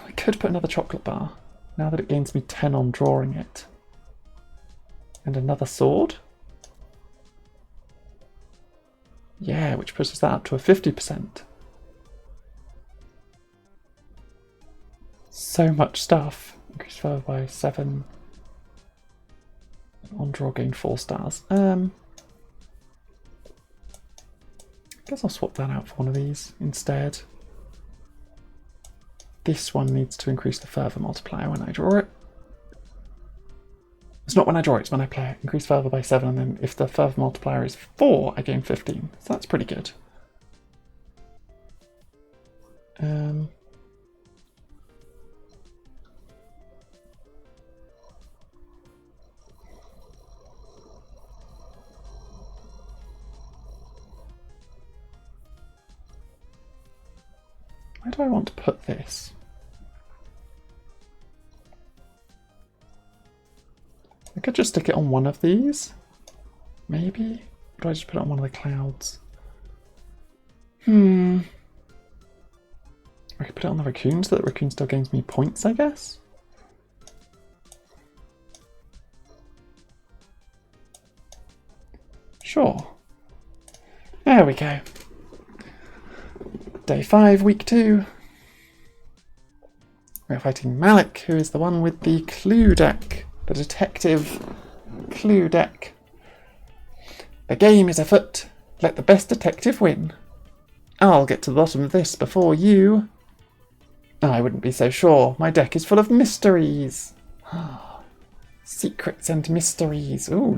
We could put another chocolate bar, now that it gains me 10 on drawing it. And another sword. Yeah, which pushes that up to a 50%. So much stuff. Increase further by 7. On draw gain 4 stars. I guess I'll swap that out for one of these instead. This one needs to increase the fervor multiplier when I draw it. It's not when I draw it, it's when I play it. Increase fervor by 7, and then if the fervor multiplier is 4, I gain 15. So that's pretty good. Where do I want to put this? I could just stick it on one of these, maybe? Or do I just put it on one of the clouds? I could put it on the raccoon so that the raccoon still gains me points, I guess? Sure. There we go. Day 5, week 2. We're fighting Malik, who is the one with the clue deck. The detective clue deck. The game is afoot. Let the best detective win. I'll get to the bottom of this before you. I wouldn't be so sure. My deck is full of mysteries. Secrets and mysteries. Ooh.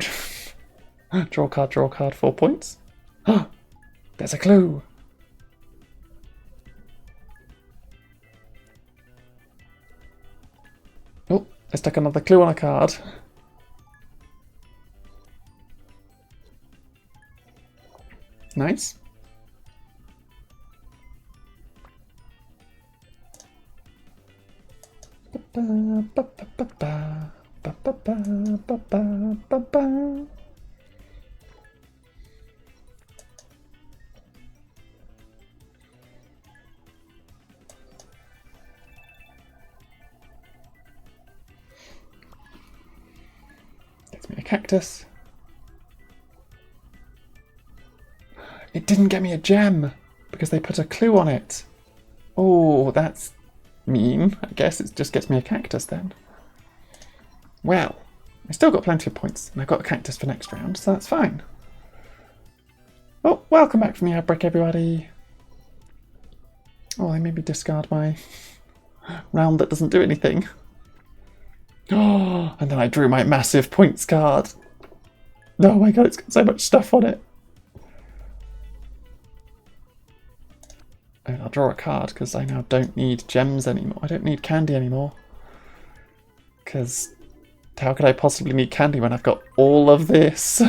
Draw card, 4 points. There's a clue. Oh, I stuck another clue on a card. Nice. Gets me a cactus. It didn't get me a gem because they put a clue on it. Oh, that's mean. I guess it just gets me a cactus then. Well, I still got plenty of points and I've got a cactus for next round, so that's fine. Oh, welcome back from the outbreak, everybody. Oh, they made me discard my round that doesn't do anything. Oh, and then I drew my massive points card. Oh my god, it's got so much stuff on it. And I'll draw a card because I now don't need gems anymore. I don't need candy anymore. Because how could I possibly need candy when I've got all of this?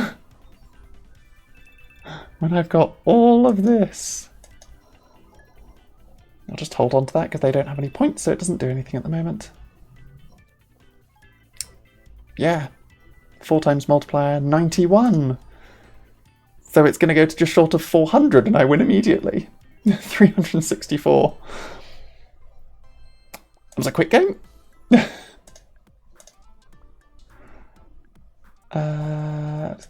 When I've got all of this. I'll just hold on to that because they don't have any points, so it doesn't do anything at the moment. Yeah. 4 times multiplier, 91. So it's going to go to just short of 400 and I win immediately. 364. That was a quick game.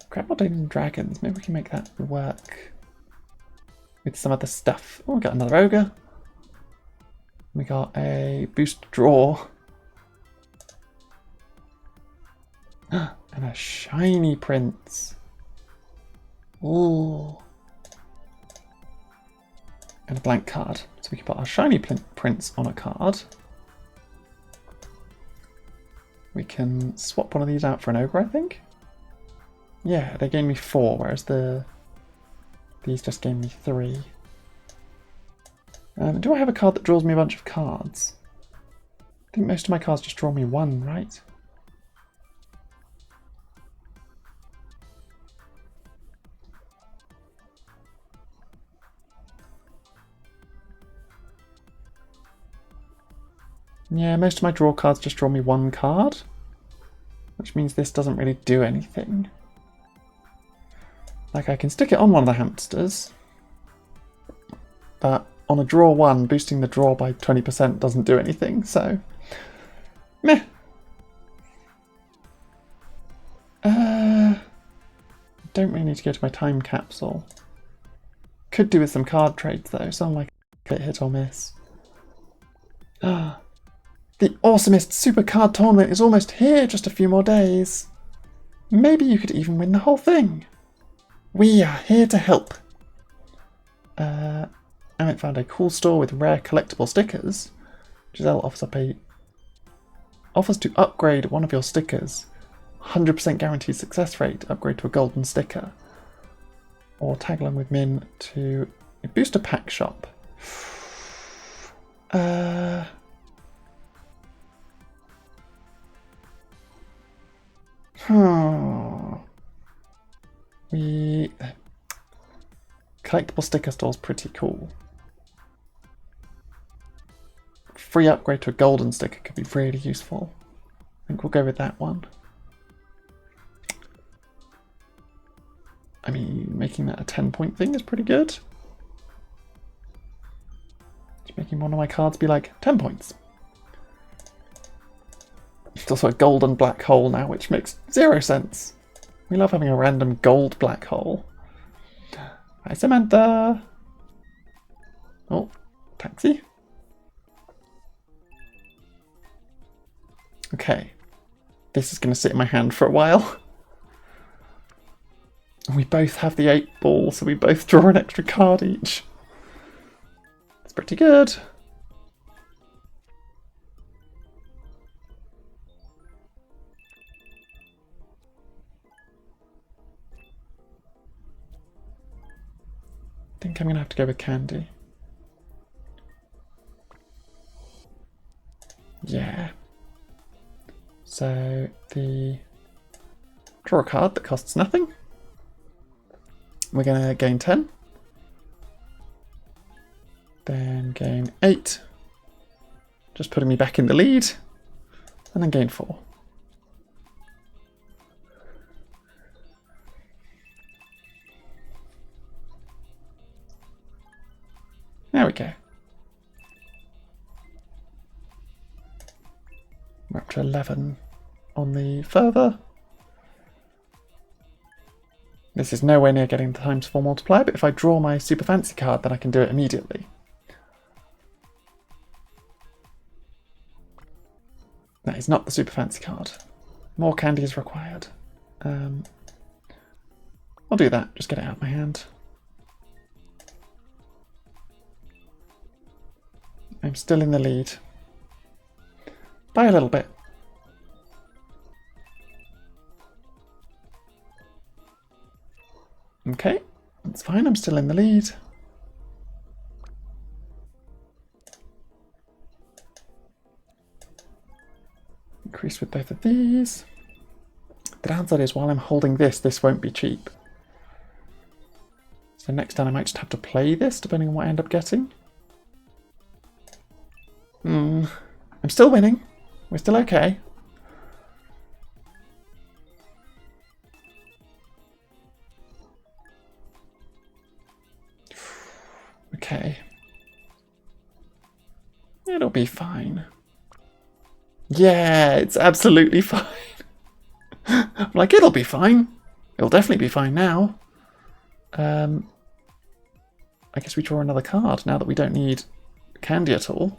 Grab more Dungeons and Dragons. Maybe we can make that work with some other stuff. Oh, we got another ogre. We got a boost draw. And a shiny prince. Ooh. And a blank card. So we can put our shiny prince on a card. We can swap one of these out for an ogre, I think. Yeah, they gave me 4, whereas these just gave me 3. Do I have a card that draws me a bunch of cards? I think most of my cards just draw me 1, right? Yeah, most of my draw cards just draw me 1 card, which means this doesn't really do anything. Like, I can stick it on one of the hamsters, but on a draw 1, boosting the draw by 20% doesn't do anything, so meh. Don't really need to go to my time capsule. Could do with some card trades though, so I'm like a bit hit or miss. The awesomest super card tournament is almost here, just a few more days. Maybe you could even win the whole thing. We are here to help. I haven't found a cool store with rare collectible stickers. Giselle offers to upgrade one of your stickers. 100% guaranteed success rate, upgrade to a golden sticker. Or tag along with Min to a booster pack shop. Collectible sticker store's pretty cool. Free upgrade to a golden sticker could be really useful. I think we'll go with that one. I mean, making that a 10-point thing is pretty good. Just making one of my cards be like 10 points. It's also a golden black hole now, which makes 0 sense. We love having a random gold black hole. Hi, Samantha. Oh, taxi. Okay. This is going to sit in my hand for a while. We both have the 8 ball, so we both draw an extra card each. It's pretty good. I think I'm going to have to go with candy. Yeah. So draw a card that costs nothing. We're going to gain 10. Then gain 8. Just putting me back in the lead. And then gain 4. There we go. We're up to 11 on the further. This is nowhere near getting the times 4 multiplier, but if I draw my super fancy card, then I can do it immediately. That is not the super fancy card. More candy is required. I'll do that, just get it out of my hand. I'm still in the lead. By a little bit. Okay, that's fine, I'm still in the lead. Increase with both of these. The downside is while I'm holding this won't be cheap. So next time I might just have to play this, depending on what I end up getting. I'm still winning. We're still okay. Okay. It'll be fine. Yeah, it's absolutely fine. I'm like, it'll be fine. It'll definitely be fine now. I guess we draw another card now that we don't need candy at all.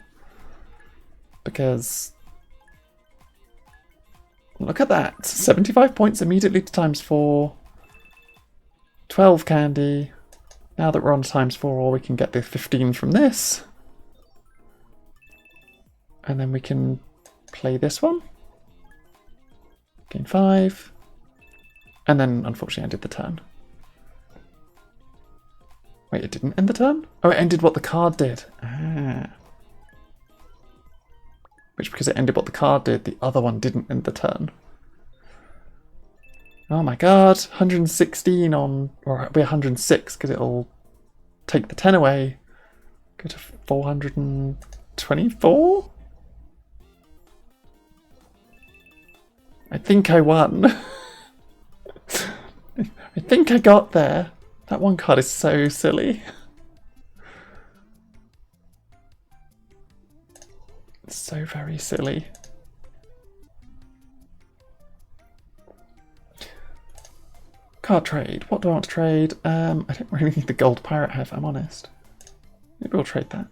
Because look at that. 75 points immediately to times 4. 12 candy. Now that we're on times 4, we can get the 15 from this. And then we can play this one. Gain 5. And then, unfortunately, ended the turn. Wait, it didn't end the turn? Oh, it ended what the card did. Ah. Which, because it ended what the card did, the other one didn't end the turn. Oh my god, 116 on... Or it'll be 106, because it'll take the 10 away. Go to 424? I think I won. I think I got there. That one card is so silly. It's so very silly. Card trade. What do I want to trade? I don't really need the gold pirate hat, if I'm honest. Maybe we'll trade that.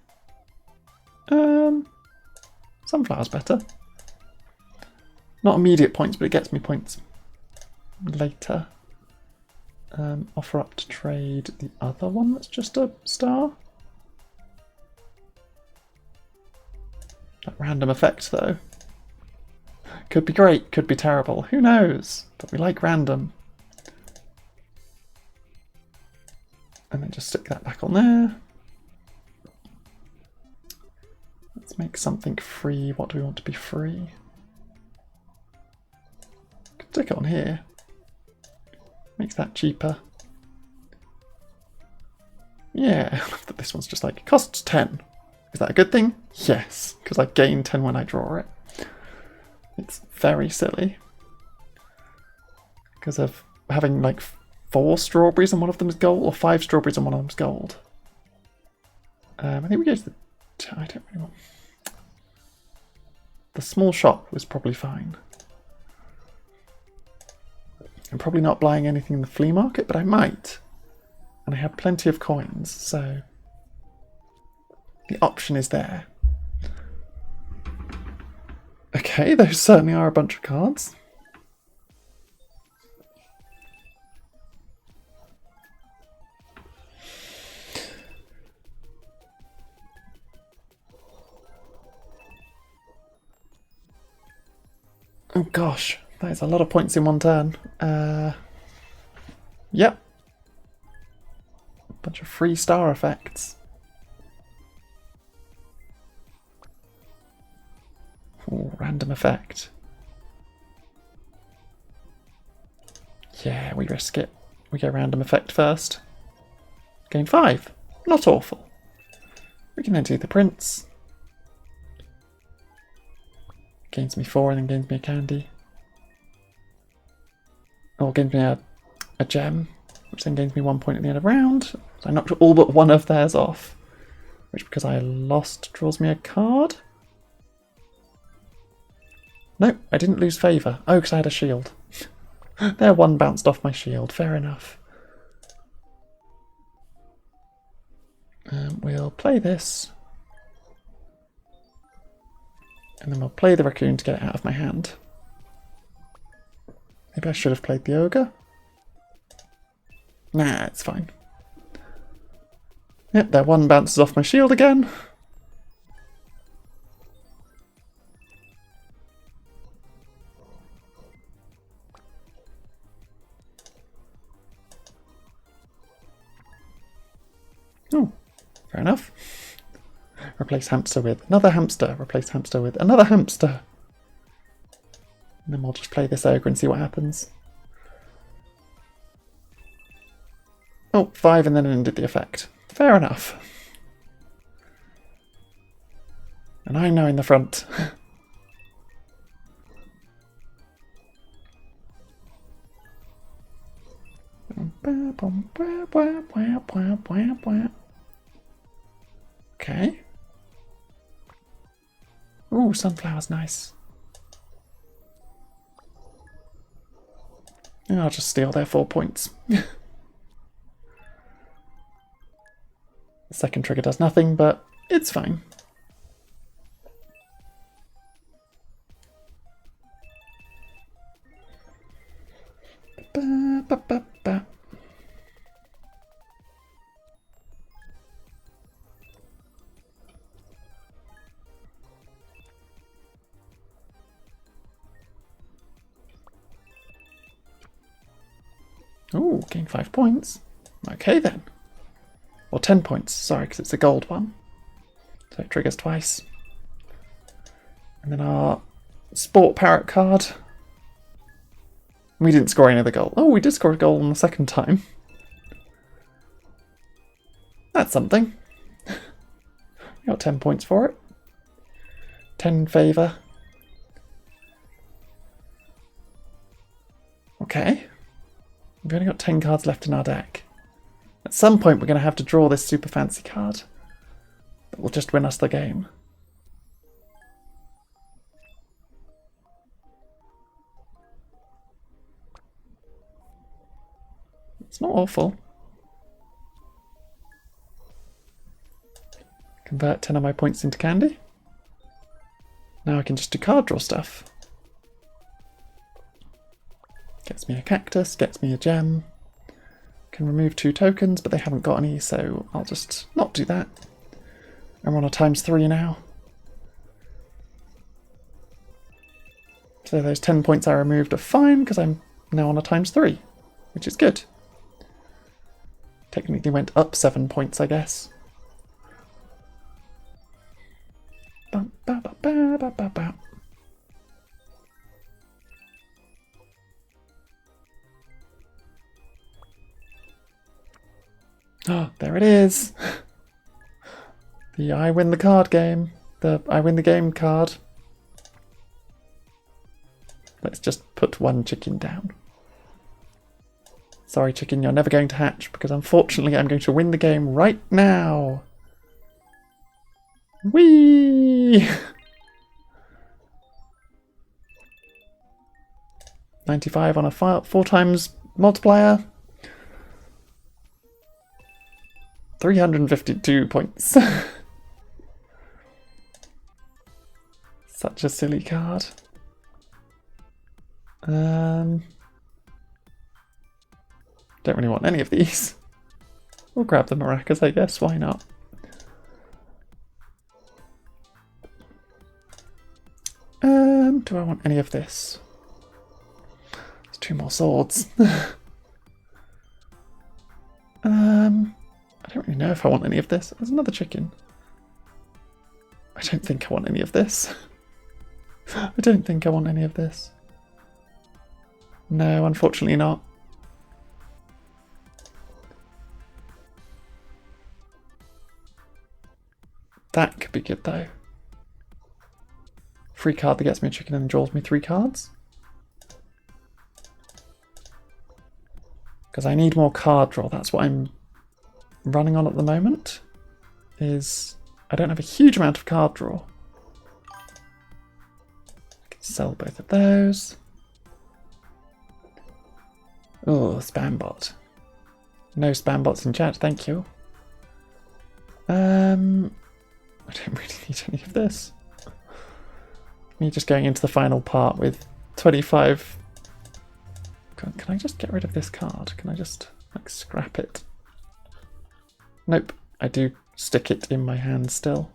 Sunflower's better. Not immediate points, but it gets me points later. Offer up to trade the other one that's just a star. That random effect, though. Could be great, could be terrible. Who knows? But we like random. And then just stick that back on there. Let's make something free. What do we want to be free? Could stick it on here. Makes that cheaper. Yeah, but this one's just like, costs 10. Is that a good thing? Yes, because I gain 10 when I draw it. It's very silly. Because of having like 4 strawberries and one of them is gold, or 5 strawberries and one of them is gold. I think we go to the... I don't really want... The small shop was probably fine. I'm probably not buying anything in the flea market, but I might. And I have plenty of coins, so the option is there. Okay, those certainly are a bunch of cards. Oh gosh, that is a lot of points in one turn. Yep. A bunch of free star effects. Ooh, random effect. Yeah, we risk it. We go random effect first. Gain 5. Not awful. We can then do the prince. Gains me 4 and then gains me a candy. Or gains me a gem, which then gains me 1 point at the end of the round. So I knocked all but one of theirs off. Which, because I lost, draws me a card. No, I didn't lose favour. Oh, because I had a shield. There, one bounced off my shield. Fair enough. We'll play this. And then we'll play the raccoon to get it out of my hand. Maybe I should have played the ogre. Nah, it's fine. Yep, there one bounces off my shield again. Oh, fair enough. Replace hamster with another hamster. Replace hamster with another hamster. And then we'll just play this ogre and see what happens. Oh, 5 and then it ended the effect. Fair enough. And I'm now in the front. Okay. Oh, sunflower's nice. And I'll just steal their 4 points. The second trigger does nothing, but it's fine. Ba, ba, ba, ba. Ooh, gain 5 points. Okay then. Or 10 points, sorry, because it's a gold one. So it triggers twice. And then our Sport Parrot card. We didn't score any of the goal. Oh, we did score a goal on the second time. That's something. We got 10 points for it. 10 favour. Okay. We've only got 10 cards left in our deck. At some point we're going to have to draw this super fancy card that will just win us the game. It's not awful. Convert 10 of my points into candy. Now I can just do card draw stuff. Gets me a cactus, gets me a gem. Can remove 2 tokens, but they haven't got any, so I'll just not do that. I'm on a ×3 now. So those 10 points I removed are fine, because I'm now on a ×3, which is good. Technically went up 7 points, I guess. Ba, ba, ba, ba, ba, ba, ba. Oh, there it is. The I win the card game. The I win the game card. Let's just put 1 chicken down. Sorry, chicken, you're never going to hatch, because unfortunately I'm going to win the game right now. Whee! 95 on a 4 times multiplier. 352 points. Such a silly card. Don't really want any of these. We'll grab the maracas, I guess. Why not? Do I want any of this? There's 2 more swords. I don't really know if I want any of this. There's another chicken. I don't think I want any of this. I don't think I want any of this. No, unfortunately not. That could be good though. Free card that gets me a chicken and draws me 3 cards. Because I need more card draw. That's what I'm running on at the moment. Is I don't have a huge amount of card draw. I can sell both of those. Oh, spam bot. No spam bots in chat, thank you. I don't really need any of this. Me just going into the final part with 25. Can I just get rid of this card? Can I just like scrap it? Nope, I do stick it in my hand still.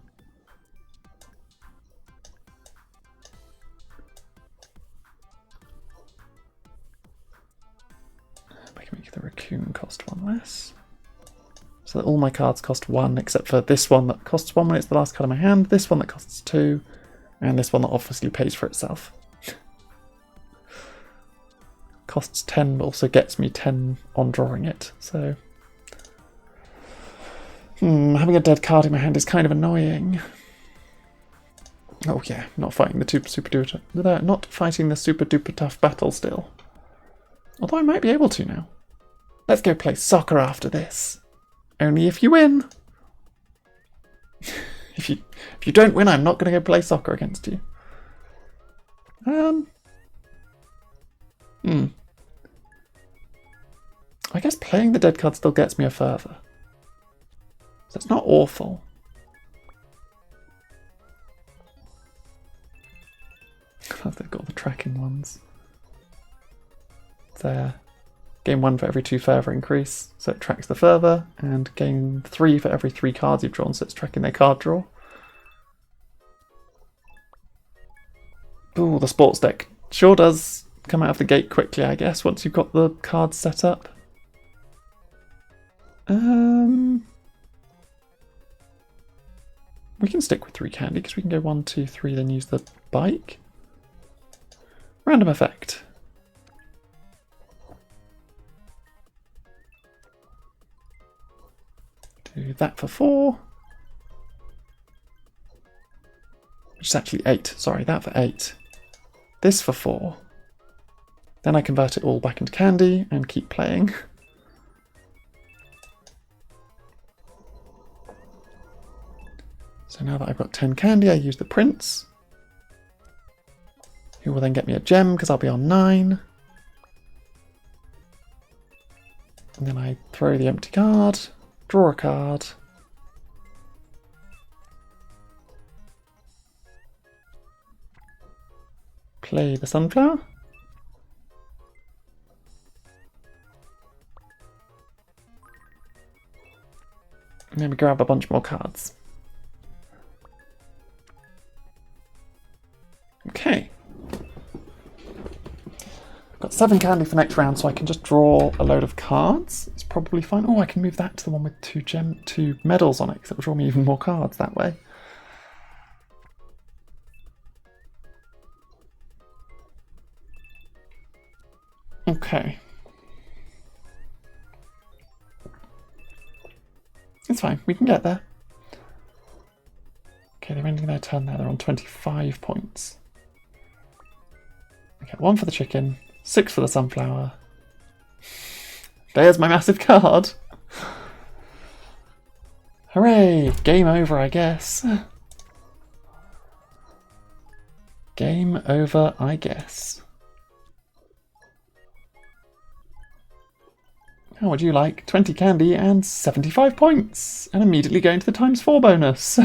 I can make the raccoon cost 1 less. So that all my cards cost 1, except for this one that costs 1 when it's the last card in my hand, this one that costs 2, and this one that obviously pays for itself. Costs 10, but also gets me 10 on drawing it, so... having a dead card in my hand is kind of annoying. Oh yeah, not fighting the super duper tough battle still. Although I might be able to now. Let's go play soccer after this. Only if you win. If you don't win, I'm not going to go play soccer against you. I guess playing the dead card still gets me a further. So it's not awful. They've got the tracking ones. There. Gain 1 for every 2 further increase, so it tracks the further, and gain 3 for every 3 cards you've drawn, so it's tracking their card draw. Ooh, the sports deck sure does come out of the gate quickly, I guess, once you've got the cards set up. We can stick with 3 candy, because we can go 1, 2, 3, then use the bike. Random effect. Do that for 4. Which is actually 8. Sorry, that for 8. This for 4. Then I convert it all back into candy and keep playing. So now that I've got 10 candy, I use the prince, who will then get me a gem because I'll be on 9. And then I throw the empty card, draw a card. Play the sunflower. And then we grab a bunch more cards. Okay. Got 7 candy for next round, so I can just draw a load of cards. It's probably fine. Oh, I can move that to the one with 2 medals on it, because it will draw me even more cards that way. Okay. It's fine, we can get there. Okay, they're ending their turn there. They're on 25 points. Okay, 1 for the chicken, 6 for the sunflower. There's my massive card. Hooray! Game over, I guess. Game over, I guess. How would you like 20 candy and 75 points? And immediately go into the ×4 bonus.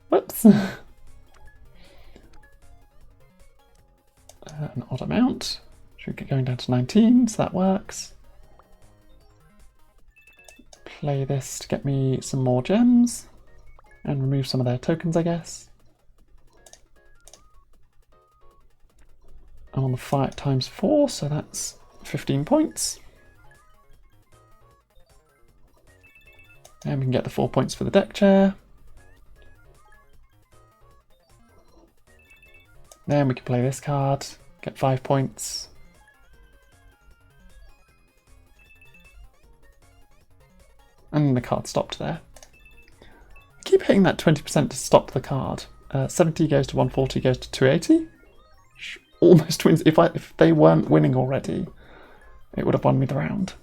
Whoops. An odd amount. Should get going down to 19, so that works. Play this to get me some more gems. And remove some of their tokens, I guess. I'm on the 5 ×4, so that's 15 points. And we can get the 4 points for the deck chair. Then we can play this card, get 5 points. And the card stopped there. I keep hitting that 20% to stop the card. 70 goes to 140, goes to 280. Almost wins. If they weren't winning already, it would have won me the round.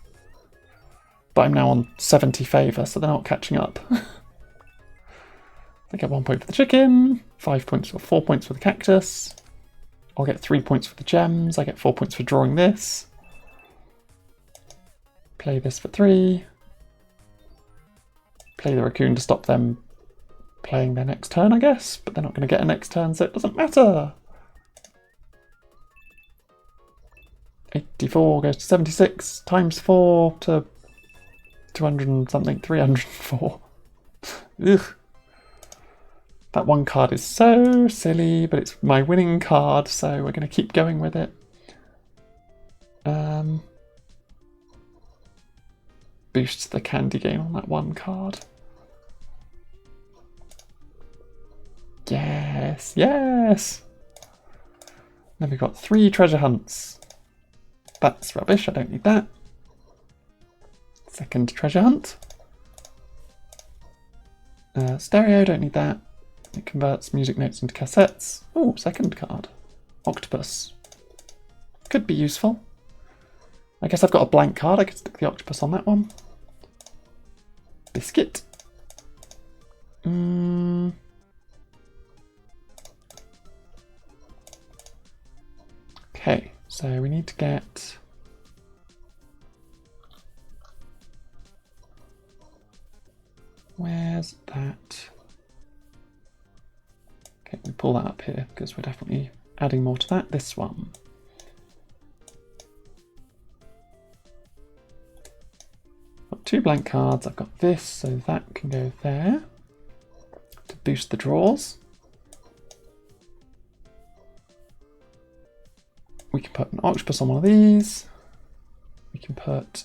But I'm now on 70 favour, so they're not catching up. I get 1 point for the chicken, 5 points or 4 points for the cactus. I'll get 3 points for the gems. I get 4 points for drawing this. Play this for 3. Play the raccoon to stop them playing their next turn, I guess. But they're not going to get a next turn, so it doesn't matter. 84 goes to 76, ×4 to 200 and something, 304. Ugh. That one card is so silly, but it's my winning card, so we're going to keep going with it. Boosts the candy gain on that one card. Yes, yes! Then we've got 3 treasure hunts. That's rubbish, I don't need that. Second treasure hunt. Stereo, don't need that. It converts music notes into cassettes. Oh, second card. Octopus. Could be useful. I guess I've got a blank card, I could stick the octopus on that one. biscuit. Okay, so we need to get... Where's that? Okay, we pull that up here because we're definitely adding more to that. This one. Got 2 blank cards. I've got this, so that can go there to boost the draws. We can put an octopus on one of these. We can put...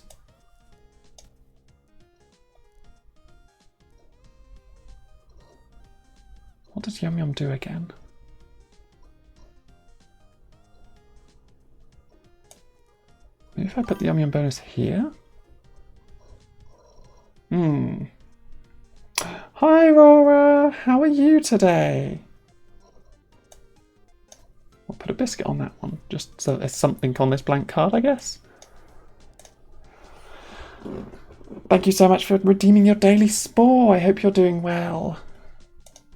What does Yum Yum do again? Maybe if I put the Yum Yum bonus here? Hi, Rora! How are you today? I'll put a biscuit on that one, just so there's something on this blank card, I guess. Thank you so much for redeeming your daily spore. I hope you're doing well.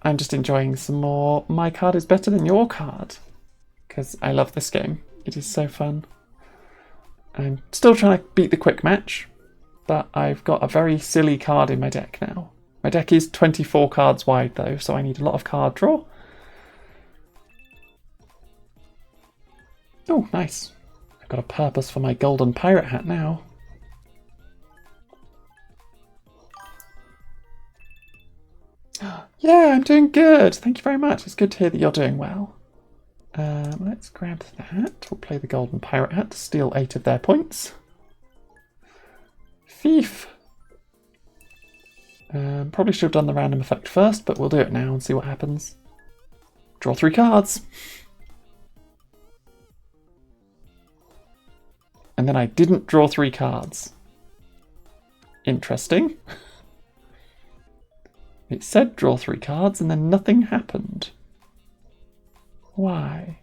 I'm just enjoying some more My Card is Better Than Your Card, because I love this game. It is so fun. I'm still trying to beat the quick match, but I've got a very silly card in my deck now. My deck is 24 cards wide though, so I need a lot of card draw. Oh, nice. I've got a purpose for my golden pirate hat now. Yeah, I'm doing good. Thank you very much. It's good to hear that you're doing well. Let's grab that. We'll play the golden pirate hat to steal 8 of their points. Thief. Probably should have done the random effect first, but we'll do it now and see what happens. Draw 3 cards. And then I didn't draw 3 cards. Interesting. It said draw 3 cards and then nothing happened. Why?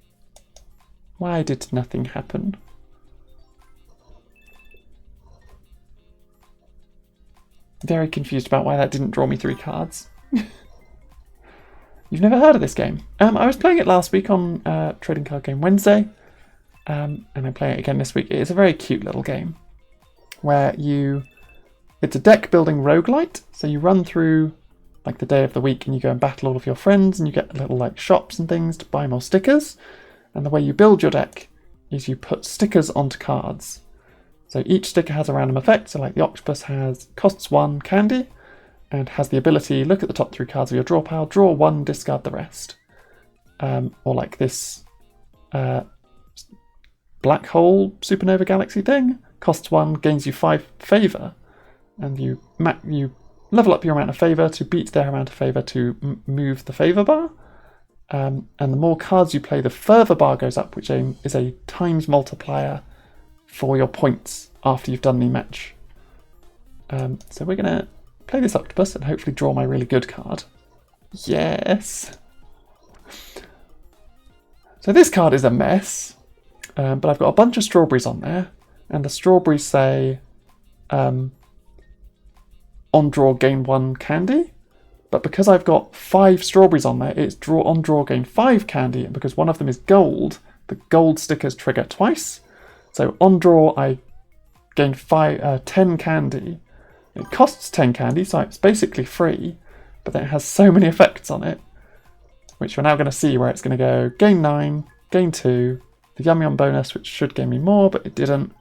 Why did nothing happen? Very confused about why that didn't draw me 3 cards. You've never heard of this game? I was playing it last week on Trading Card Game Wednesday, and I'm playing it again this week. It's a very cute little game where it's a deck building roguelite, so you run through like the day of the week and you go and battle all of your friends and you get little like shops and things to buy more stickers. And the way you build your deck is you put stickers onto cards. So each sticker has a random effect. So like the octopus costs 1 candy and has the ability, look at the top 3 cards of your draw pile, draw 1, discard the rest. Or like this black hole supernova galaxy thing, costs 1, gains you 5 favour. And you level up your amount of favour to beat their amount of favour to move the favour bar. And the more cards you play, the further bar goes up, which is a times multiplier for your points after you've done the match. So we're going to play this octopus and hopefully draw my really good card. Yes! So this card is a mess, but I've got a bunch of strawberries on there, and the strawberries say... on draw gain 1 candy, but because I've got 5 strawberries on there, it's on draw gain 5 candy, and because one of them is gold, the gold stickers trigger twice. So on draw I gain 10 candy. It costs 10 candy, so it's basically free, but then it has so many effects on it, which we're now going to see, where it's going to go gain 9, gain 2, the Yum Yum bonus, which should gain me more, but it didn't,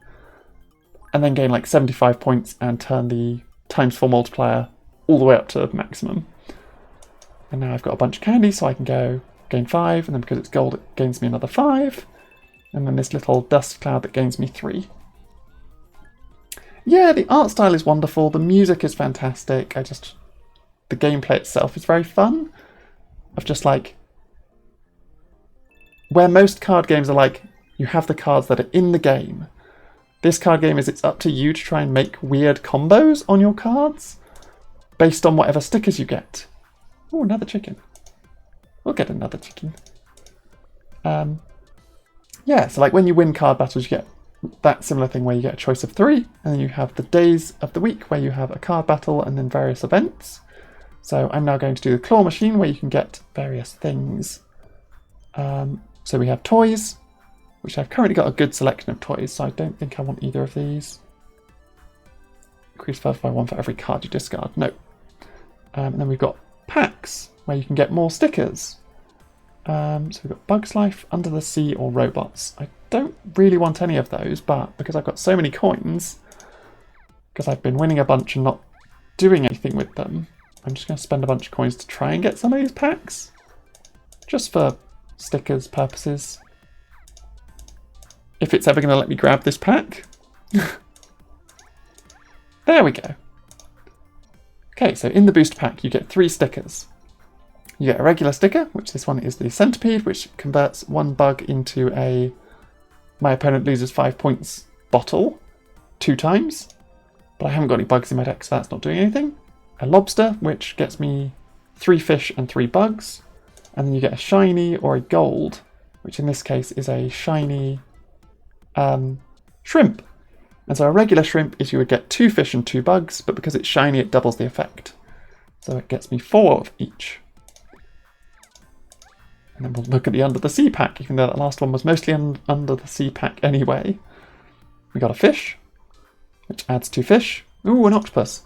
and then gain like 75 points and turn the times 4 multiplier all the way up to maximum. And now I've got a bunch of candy, so I can go gain 5, and then because it's gold, it gains me another 5. And then this little dust cloud that gains me 3. Yeah, the art style is wonderful. The music is fantastic. The gameplay itself is very fun. Of just like, where most card games are like, you have the cards that are in the game. This card game is it's up to you to try and make weird combos on your cards based on whatever stickers you get. Oh, another chicken. We'll get another chicken. Yeah, so like when you win card battles, you get that similar thing where you get a choice of 3, and then you have the days of the week where you have a card battle and then various events. So I'm now going to do the claw machine where you can get various things. So we have toys, which I've currently got a good selection of toys, so I don't think I want either of these. Increase further by 1 for every card you discard. No. And then we've got packs, where you can get more stickers. So we've got Bugs Life, Under the Sea, or Robots. I don't really want any of those, but because I've got so many coins, because I've been winning a bunch and not doing anything with them, I'm just going to spend a bunch of coins to try and get some of these packs. Just for stickers purposes. If it's ever going to let me grab this pack. There we go. Okay, so in the booster pack you get 3 stickers. You get a regular sticker, which this one is the centipede, which converts 1 bug into a my opponent loses 5 points bottle 2 times. But I haven't got any bugs in my deck, so that's not doing anything. A lobster, which gets me 3 fish and 3 bugs. And then you get a shiny or a gold, which in this case is a shiny shrimp. And so a regular shrimp is you would get 2 fish and 2 bugs, but because it's shiny it doubles the effect. So it gets me 4 of each. And then we'll look at the Under the Sea pack, even though that last one was mostly Under the Sea pack anyway. We got a fish, which adds 2 fish. Ooh, an octopus.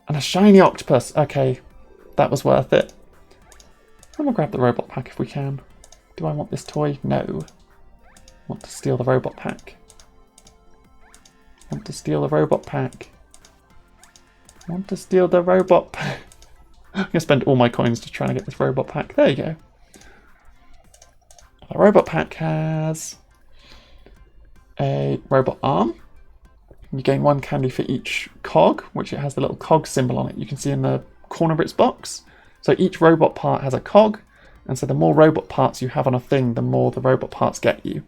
And a shiny octopus. Okay, that was worth it. And we'll grab the robot pack if we can. Do I want this toy? No. Want to steal the robot pack. Want to steal the robot pack. Want to steal the robot pack. I'm going to spend all my coins to try and get this robot pack. There you go. The robot pack has a robot arm. You gain 1 candy for each cog, which it has the little cog symbol on it. You can see in the corner of its box. So each robot part has a cog, and so the more robot parts you have on a thing, the more the robot parts get you.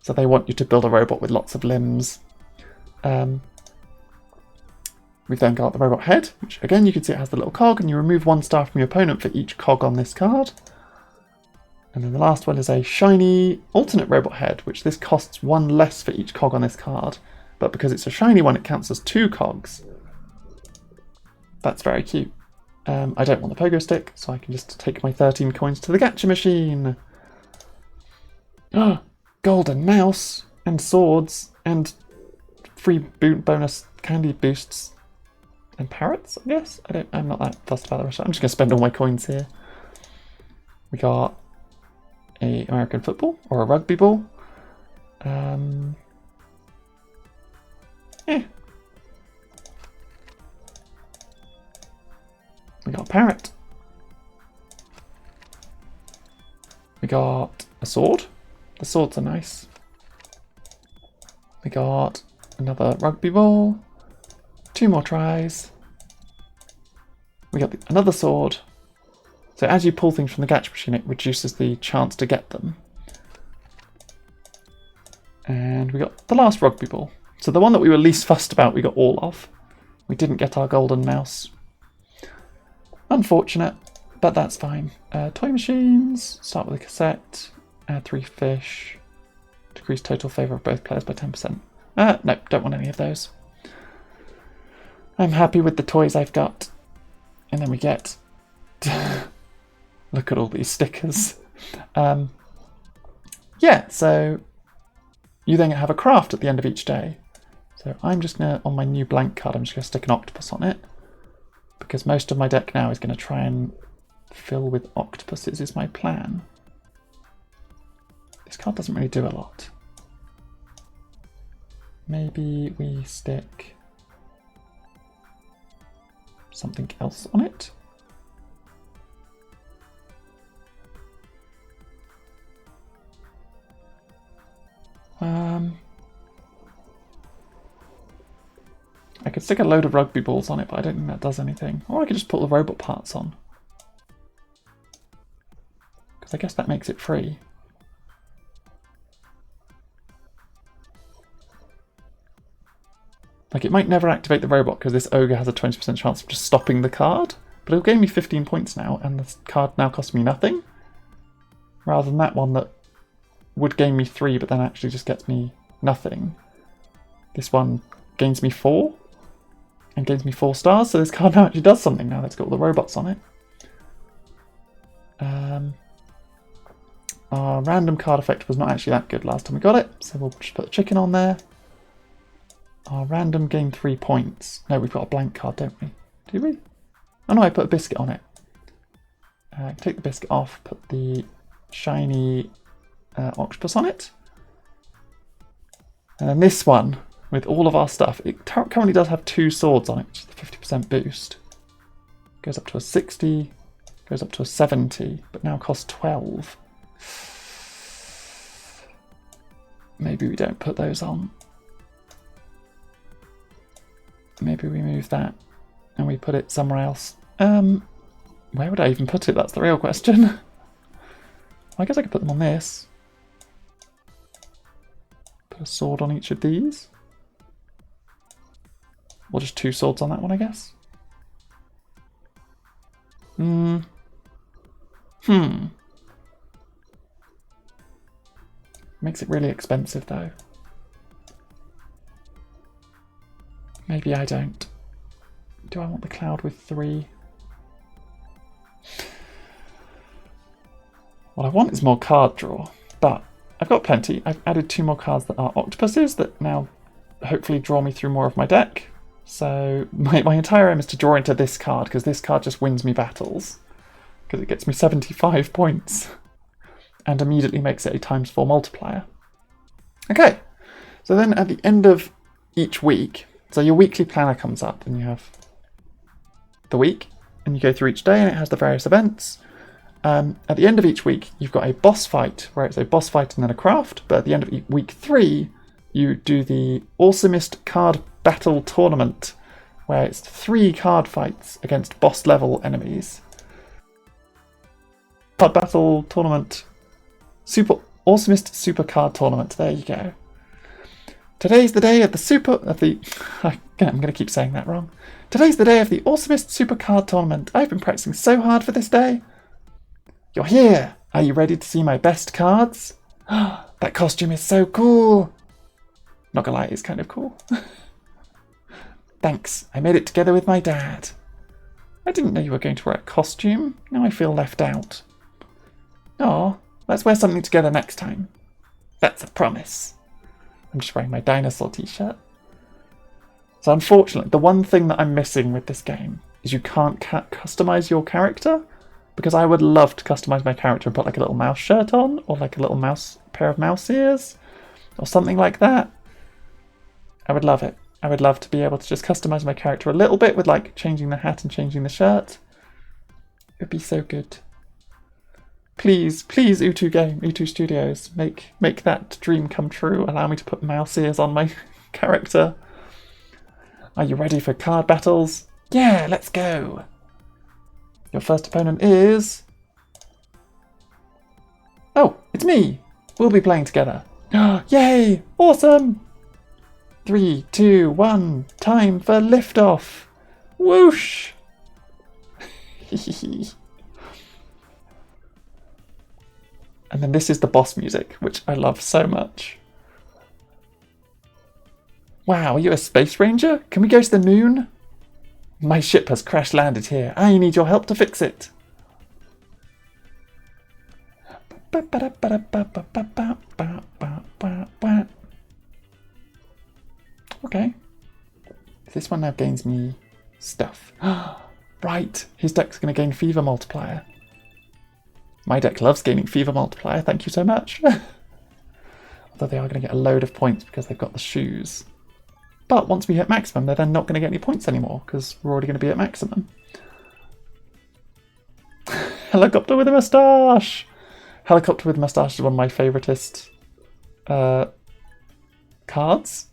So they want you to build a robot with lots of limbs. We've then got the robot head, which again you can see it has the little cog, and you remove 1 star from your opponent for each cog on this card. And then the last one is a shiny alternate robot head, which this costs 1 less for each cog on this card. But because it's a shiny one, it counts as 2 cogs. That's very cute. I don't want the pogo stick, so I can just take my 13 coins to the gacha machine. Golden mouse, and swords, and free bonus candy boosts. And parrots, I guess? I'm not that fussed about the rest. I'm just going to spend all my coins here. We got a American football, or a rugby ball. We got a parrot. We got a sword. The swords are nice. We got another rugby ball. 2 more tries. We got another sword. So as you pull things from the gacha machine, it reduces the chance to get them. And we got the last rugby ball. So the one that we were least fussed about, we got all of. We didn't get our golden mouse. Unfortunate, but that's fine. Toy machines, start with a cassette, add 3 fish, decrease total favour of both players by 10%. No, don't want any of those. I'm happy with the toys I've got. And then we get... Look at all these stickers. Yeah, so you then have a craft at the end of each day. So I'm just going to, on my new blank card, I'm just going to stick an octopus on it. Because most of my deck now is going to try and fill with octopuses is my plan. This card doesn't really do a lot. Maybe we stick something else on it. I could stick a load of rugby balls on it, but I don't think that does anything. Or I could just put the robot parts on. Because I guess that makes it free. Like, it might never activate the robot because this ogre has a 20% chance of just stopping the card. But it'll gain me 15 points now, and the card now costs me nothing. Rather than that one that would gain me 3, but then actually just gets me nothing. This one gains me 4 and gains me 4 stars, so this card now actually does something now that's got all the robots on it. Our random card effect was not actually that good last time we got it, so we'll just put a chicken on there. Our random gained 3 points. No, we've got a blank card, don't we? Do we? Oh no, I put a biscuit on it. Take the biscuit off, put the shiny octopus on it. And then this one, with all of our stuff, it currently does have 2 swords on it, which is the 50% boost. Goes up to a 60, goes up to a 70, but now costs 12. Maybe we don't put those on. Maybe we move that and we put it somewhere else. Where would I even put it? That's the real question. I guess I could put them on this. Put a sword on each of these. Or just 2 swords on that one, I guess. Makes it really expensive though. Maybe I don't. Do I want the cloud with 3? What I want is more card draw, but I've got plenty. I've added 2 more cards that are octopuses that now hopefully draw me through more of my deck. So my entire aim is to draw into this card, because this card just wins me battles. Because it gets me 75 points. And immediately makes it a ×4 multiplier. Okay, so then at the end of each week, so your weekly planner comes up and you have the week, and you go through each day and it has the various events. At the end of each week, you've got a boss fight, where it's a boss fight and then a craft, but at the end of week 3, you do the awesomest card battle tournament, where it's 3 card fights against boss level enemies. Card battle tournament. Awesomest super card tournament. There you go. Today's the day of the I'm going to keep saying that wrong. Today's the day of the awesomest super card tournament. I've been practicing so hard for this day. You're here. Are you ready to see my best cards? That costume is so cool. Not gonna lie, it's kind of cool. Thanks. I made it together with my dad. I didn't know you were going to wear a costume. Now I feel left out. Oh. Let's wear something together next time. That's a promise. I'm just wearing my dinosaur t-shirt. So unfortunately, the one thing that I'm missing with this game is you can't customize your character, because I would love to customize my character and put like a little mouse shirt on, or like a little pair of mouse ears, or something like that. I would love it. I would love to be able to just customize my character a little bit with like changing the hat and changing the shirt. It would be so good. Please, please, Utu Studios, make that dream come true. Allow me to put mouse ears on my character. Are you ready for card battles? Yeah, let's go. Your first opponent is... Oh, it's me. We'll be playing together. Yay! Awesome! 3, 2, 1. Time for liftoff. Whoosh! And then this is the boss music, which I love so much. Wow, are you a space ranger? Can we go to the moon? My ship has crash landed here. I need your help to fix it. Okay. This one now gains me stuff. Right, his deck's going to gain fever multiplier. My deck loves gaining fever multiplier, thank you so much. Although they are going to get a load of points because they've got the shoes. But once we hit maximum, they're then not going to get any points anymore because we're already going to be at maximum. Helicopter with a moustache! Helicopter with a moustache is one of my favouriteest cards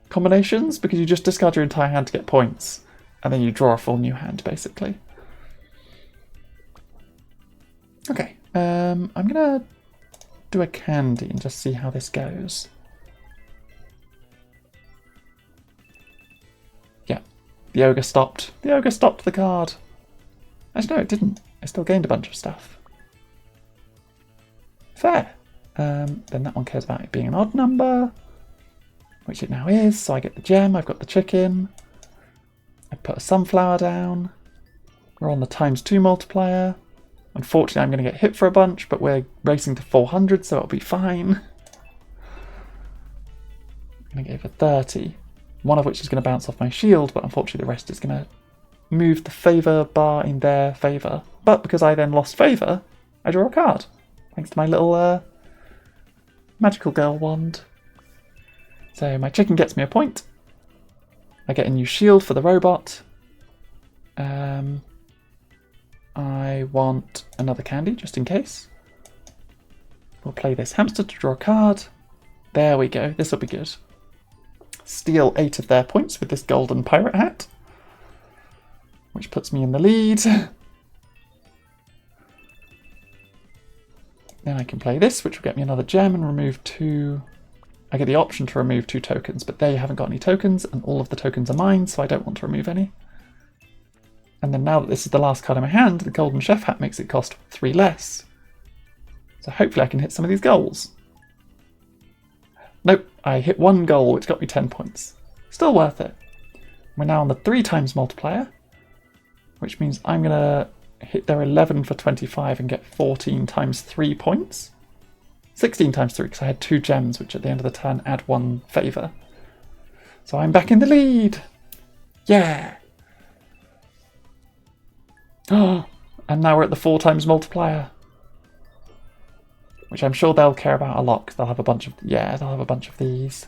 combinations, because you just discard your entire hand to get points and then you draw a full new hand basically. Okay, I'm gonna do a candy and just see how this goes. Yeah, the ogre stopped. The ogre stopped the card. Actually, no, it didn't. It still gained a bunch of stuff. Fair. Then that one cares about it being an odd number, which it now is. So I get the gem, I've got the chicken. I put a sunflower down. We're on the ×2 multiplier. Unfortunately, I'm going to get hit for a bunch, but we're racing to 400, so it'll be fine. I'm going to go for 30. One of which is going to bounce off my shield, but unfortunately the rest is going to move the favour bar in their favour. But because I then lost favour, I draw a card. Thanks to my little magical girl wand. So my chicken gets me a point. I get a new shield for the robot. I want another candy, just in case. We'll play this hamster to draw a card. There we go, this will be good. Steal 8 of their points with this golden pirate hat, which puts me in the lead. Then I can play this, which will get me another gem and remove 2. I get the option to remove 2 tokens, but they haven't got any tokens, and all of the tokens are mine, so I don't want to remove any. And then now that this is the last card in my hand, the golden chef hat makes it cost 3 less. So hopefully I can hit some of these goals. Nope, I hit 1 goal, which got me 10 points. Still worth it. We're now on the 3× multiplier, which means I'm going to hit their 11 for 25 and get 14 × 3 points. 16 × 3, because I had 2 gems, which at the end of the turn add 1 favour. So I'm back in the lead! Yeah! Oh, and now we're at the 4× multiplier. Which I'm sure they'll care about a lot, because they'll have a bunch of... Yeah, they'll have a bunch of these.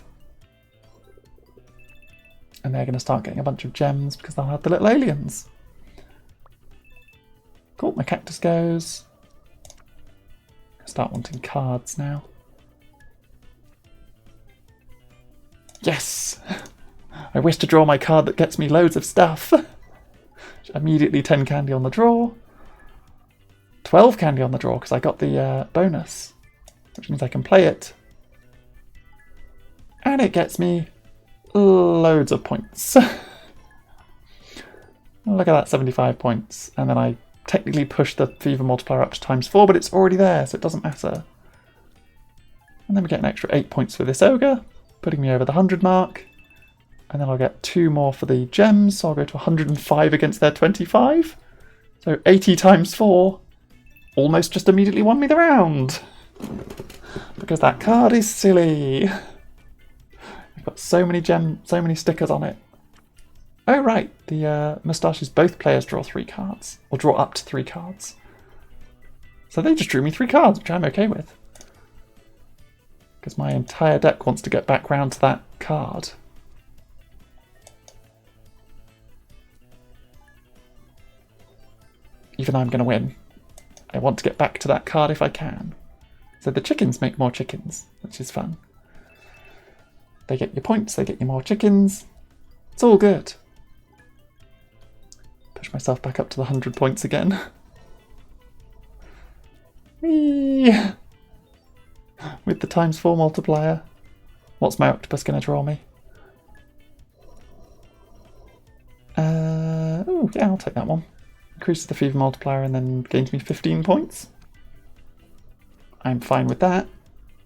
And they're going to start getting a bunch of gems, because they'll have the little aliens. Cool, my cactus goes. Start wanting cards now. Yes! I wish to draw my card that gets me loads of stuff. Immediately 10 candy on the draw. 12 candy on the draw because I got the bonus, which means I can play it. And it gets me loads of points. Look at that, 75 points. And then I technically push the fever multiplier up to ×4, but it's already there, so it doesn't matter. And then we get an extra 8 points for this ogre, putting me over the 100 mark. And then I'll get 2 more for the gems, so I'll go to 105 against their 25. So 80 × 4 almost just immediately won me the round. Because that card is silly. I've got so many stickers on it. Oh right, the moustaches, both players draw 3 cards, or draw up to 3 cards. So they just drew me 3 cards, which I'm okay with. Because my entire deck wants to get back round to that card. Even though I'm going to win. I want to get back to that card if I can. So the chickens make more chickens, which is fun. They get your points, they get you more chickens. It's all good. Push myself back up to the 100 points again. Whee! With the ×4 multiplier. What's my octopus going to draw me? Oh, yeah, I'll take that one. Increases the fever multiplier and then gains me 15 points. I'm fine with that.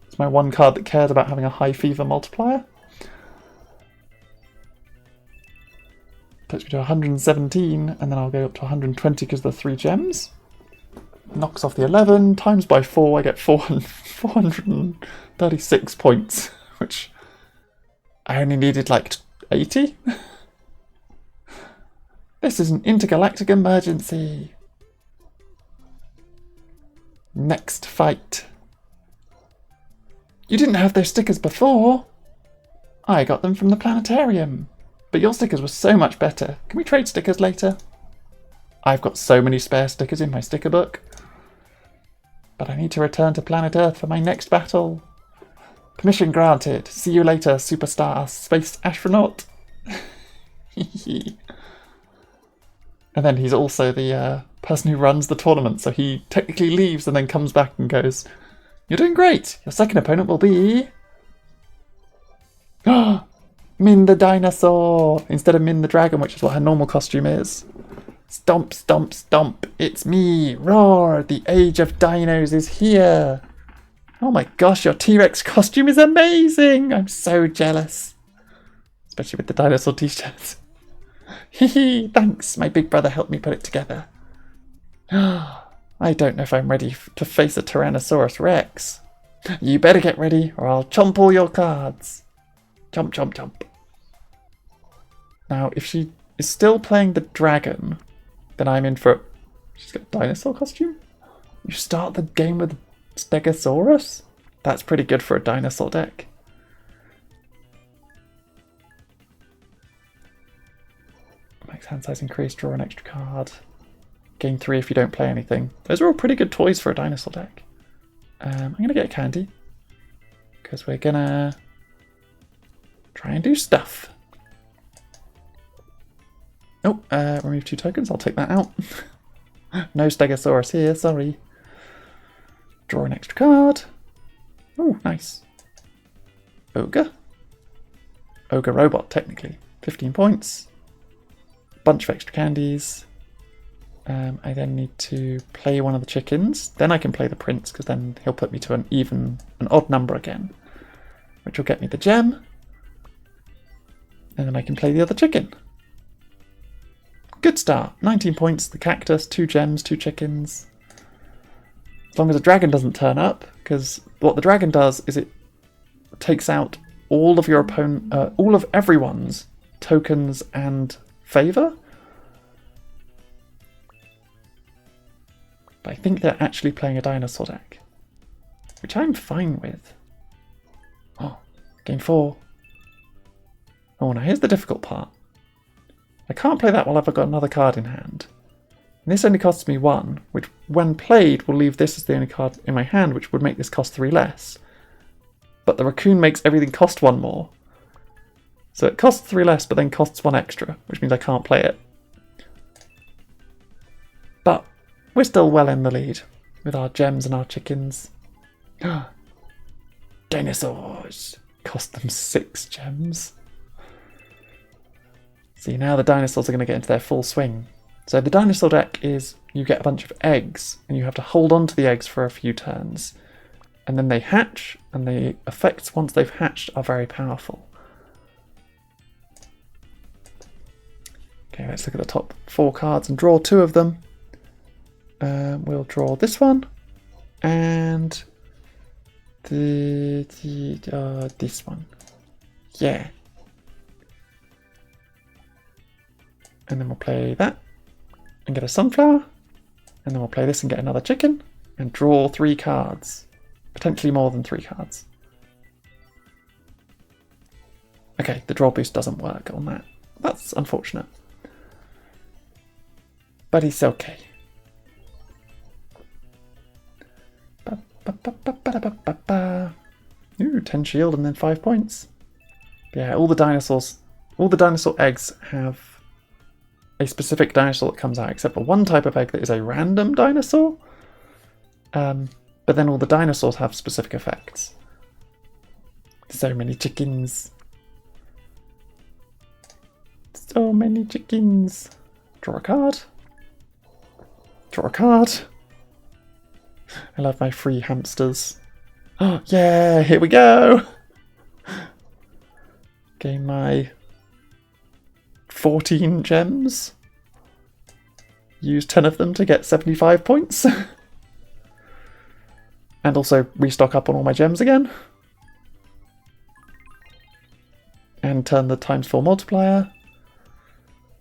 It's my one card that cares about having a high fever multiplier. Puts me to 117, and then I'll go up to 120 because of the 3 gems. Knocks off the 11, times by 4, I get 436 points, which I only needed like 80. This is an intergalactic emergency. Next fight. You didn't have those stickers before. I got them from the planetarium. But your stickers were so much better. Can we trade stickers later? I've got so many spare stickers in my sticker book. But I need to return to planet Earth for my next battle. Permission granted. See you later, superstar space astronaut. And then he's also the person who runs the tournament, so he technically leaves and then comes back and goes, "You're doing great. Your second opponent will be... Min the dinosaur!" Instead of Min the dragon, which is what her normal costume is. Stomp, stomp, stomp. It's me. Roar. The age of dinos is here. Oh my gosh, your T-Rex costume is amazing! I'm so jealous. Especially with the dinosaur t-shirts. Hehe, thanks. My big brother helped me put it together. I don't know if I'm ready to face a Tyrannosaurus Rex. You better get ready or I'll chomp all your cards. Chomp, chomp, chomp. Now, if she is still playing the dragon, then I'm in for... She's got a dinosaur costume? You start the game with Stegosaurus? That's pretty good for a dinosaur deck. Max hand size increase, draw an extra card. Gain 3 if you don't play anything. Those are all pretty good toys for a dinosaur deck. I'm going to get a candy. Because we're going to try and do stuff. Oh, remove 2 tokens. I'll take that out. No Stegosaurus here, sorry. Draw an extra card. Oh, nice. Ogre. Ogre robot, technically. 15 points. Bunch of extra candies. I then need to play one of the chickens. Then I can play the prince, because then he'll put me to an odd number again. Which will get me the gem. And then I can play the other chicken. Good start. 19 points, the cactus, 2 gems, 2 chickens. As long as a dragon doesn't turn up, because what the dragon does is it takes out all of your all of everyone's tokens and favor. But I think they're actually playing a dinosaur deck, which I'm fine with. Oh, game 4. Oh, now here's the difficult part. I can't play that while I've got another card in hand. And this only costs me 1, which when played will leave this as the only card in my hand, which would make this cost 3 less. But the raccoon makes everything cost 1 more. So it costs 3 less, but then costs 1 extra, which means I can't play it. But we're still well in the lead with our gems and our chickens. Dinosaurs! Cost them 6 gems. See, now the dinosaurs are going to get into their full swing. So the dinosaur deck is you get a bunch of eggs, and you have to hold on to the eggs for a few turns. And then they hatch, and the effects once they've hatched are very powerful. Okay, let's look at the top 4 cards and draw 2 of them. We'll draw this one and this one. Yeah. And then we'll play that and get a sunflower. And then we'll play this and get another chicken and draw 3 cards. Potentially more than 3 cards. Okay, the draw boost doesn't work on that. That's unfortunate. But it's okay. Ooh, 10 shield and then 5 points. Yeah, all the dinosaur eggs have a specific dinosaur that comes out, except for one type of egg that is a random dinosaur. But then all the dinosaurs have specific effects. So many chickens. So many chickens. Draw a card. Draw a card. I love my free hamsters. Oh, yeah, here we go. Gain my 14 gems. Use 10 of them to get 75 points. And also restock up on all my gems again. And turn the ×4 multiplier.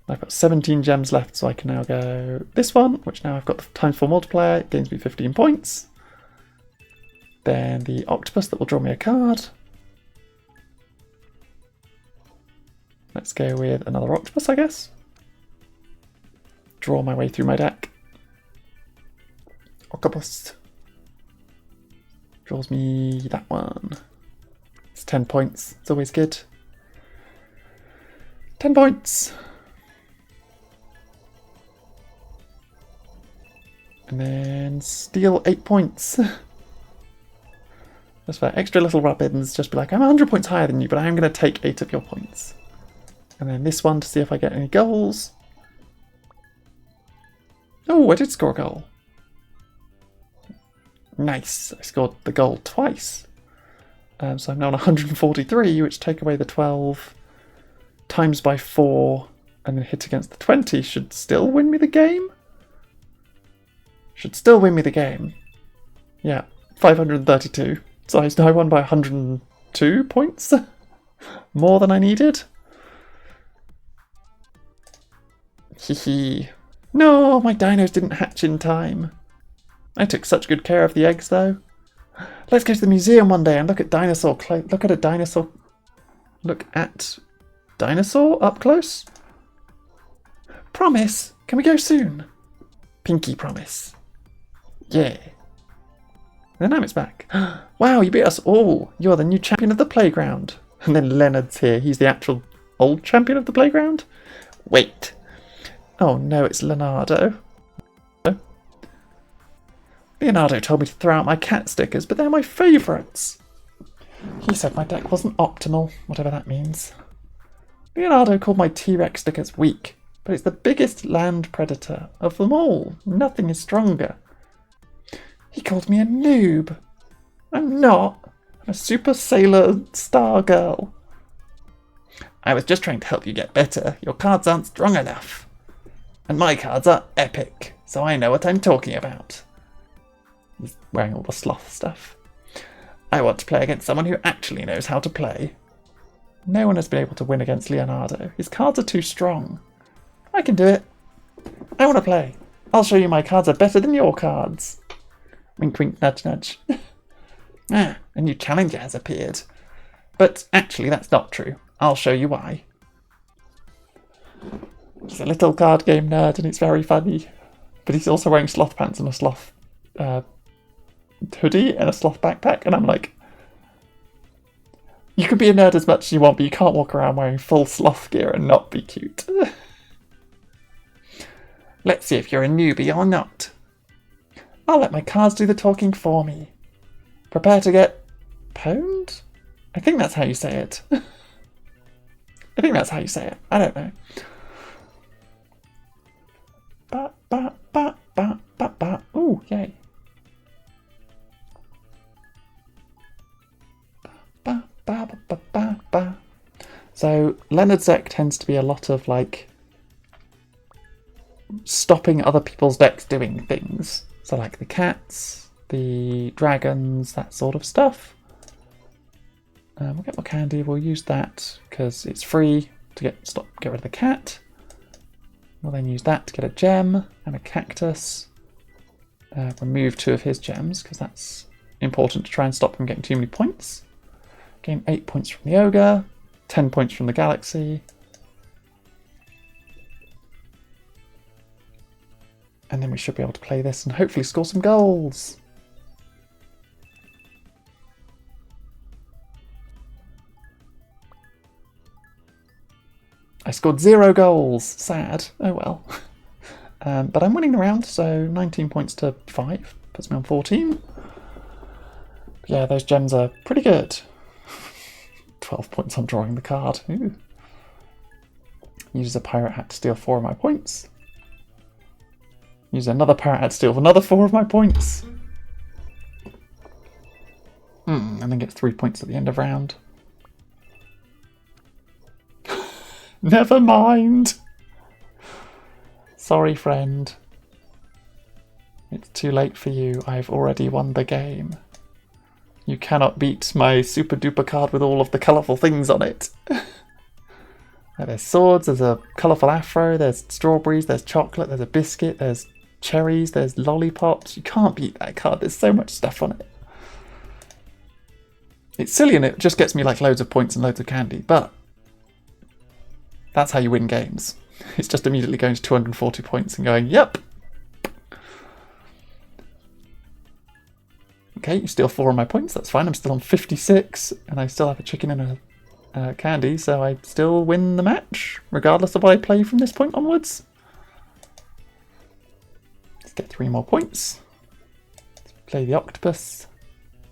I've got 17 gems left, so I can now go this one, which now I've got the ×4 multiplier. It gains me 15 points. Then the octopus that will draw me a card. Let's go with another octopus, I guess. Draw my way through my deck. Octopus. Draws me that one. It's 10 points. It's always good. 10 points. And then steal 8 points. Just for extra little rub-ins, just be like, I'm 100 points higher than you, but I am going to take 8 of your points. And then this one to see if I get any goals. Oh, I did score a goal. Nice. I scored the goal twice. So I'm now on 143, which take away the 12 times by 4 and then hit against the 20 should still win me the game. Should still win me the game. Yeah, 532. So I won by 102 points. More than I needed. Hee. No, my dinos didn't hatch in time. I took such good care of the eggs, though. Let's go to the museum one day and look at dinosaur. Look at dinosaur up close. Promise. Can we go soon? Pinky promise. Yeah. The dynamic's back. Wow, you beat us all. You're the new champion of the playground. And then Leonard's here. He's the actual old champion of the playground. Wait. Oh no, it's Leonardo. Leonardo told me to throw out my cat stickers, but they're my favourites. He said my deck wasn't optimal, whatever that means. Leonardo called my T-Rex stickers weak, but it's the biggest land predator of them all. Nothing is stronger. He called me a noob. I'm not. I'm a super sailor star girl. I was just trying to help you get better. Your cards aren't strong enough. And my cards are epic, so I know what I'm talking about. He's wearing all the sloth stuff. I want to play against someone who actually knows how to play. No one has been able to win against Leonardo. His cards are too strong. I can do it. I want to play. I'll show you my cards are better than your cards. Wink, wink, nudge, nudge. A new challenger has appeared. But actually, that's not true. I'll show you why. He's a little card game nerd and it's very funny. But he's also wearing sloth pants and a sloth hoodie and a sloth backpack. And I'm like, you can be a nerd as much as you want, but you can't walk around wearing full sloth gear and not be cute. Let's see if you're a newbie or not. I'll let my cards do the talking for me. Prepare to get pwned? I think that's how you say it. I think that's how you say it. I don't know. Ba ba ba ba ba ba. Ooh, yay. Ba ba ba ba ba ba. So Leonard's deck tends to be a lot of like stopping other people's decks doing things. So like the cats, the dragons, that sort of stuff. We'll get more candy. We'll use that because it's free to get rid of the cat. We'll then use that to get a gem and a cactus. Remove 2 of his gems because that's important to try and stop him getting too many points. Gain 8 points from the ogre, 10 points from the galaxy. And then we should be able to play this and hopefully score some goals. I scored 0 goals. Sad. Oh well. But I'm winning the round, so 19 points to 5. Puts me on 14. Yeah, those gems are pretty good. 12 points on drawing the card. Ooh. Use a pirate hat to steal 4 of my points. Use another pirate hat to steal another 4 of my points. And then get 3 points at the end of round. Never mind. Sorry, friend. It's too late for you. I've already won the game. You cannot beat my super duper card with all of the colourful things on it. There's swords, there's a colourful afro, there's strawberries, there's chocolate, there's a biscuit, there's cherries, there's lollipops. You can't beat that card. There's so much stuff on it. It's silly and it just gets me like loads of points and loads of candy, but that's how you win games. It's just immediately going to 240 points and going, yep. Okay, you steal 4 of my points, that's fine. I'm still on 56 and I still have a chicken and a candy, so I still win the match, regardless of what I play from this point onwards. Let's get 3 more points. Let's play the octopus,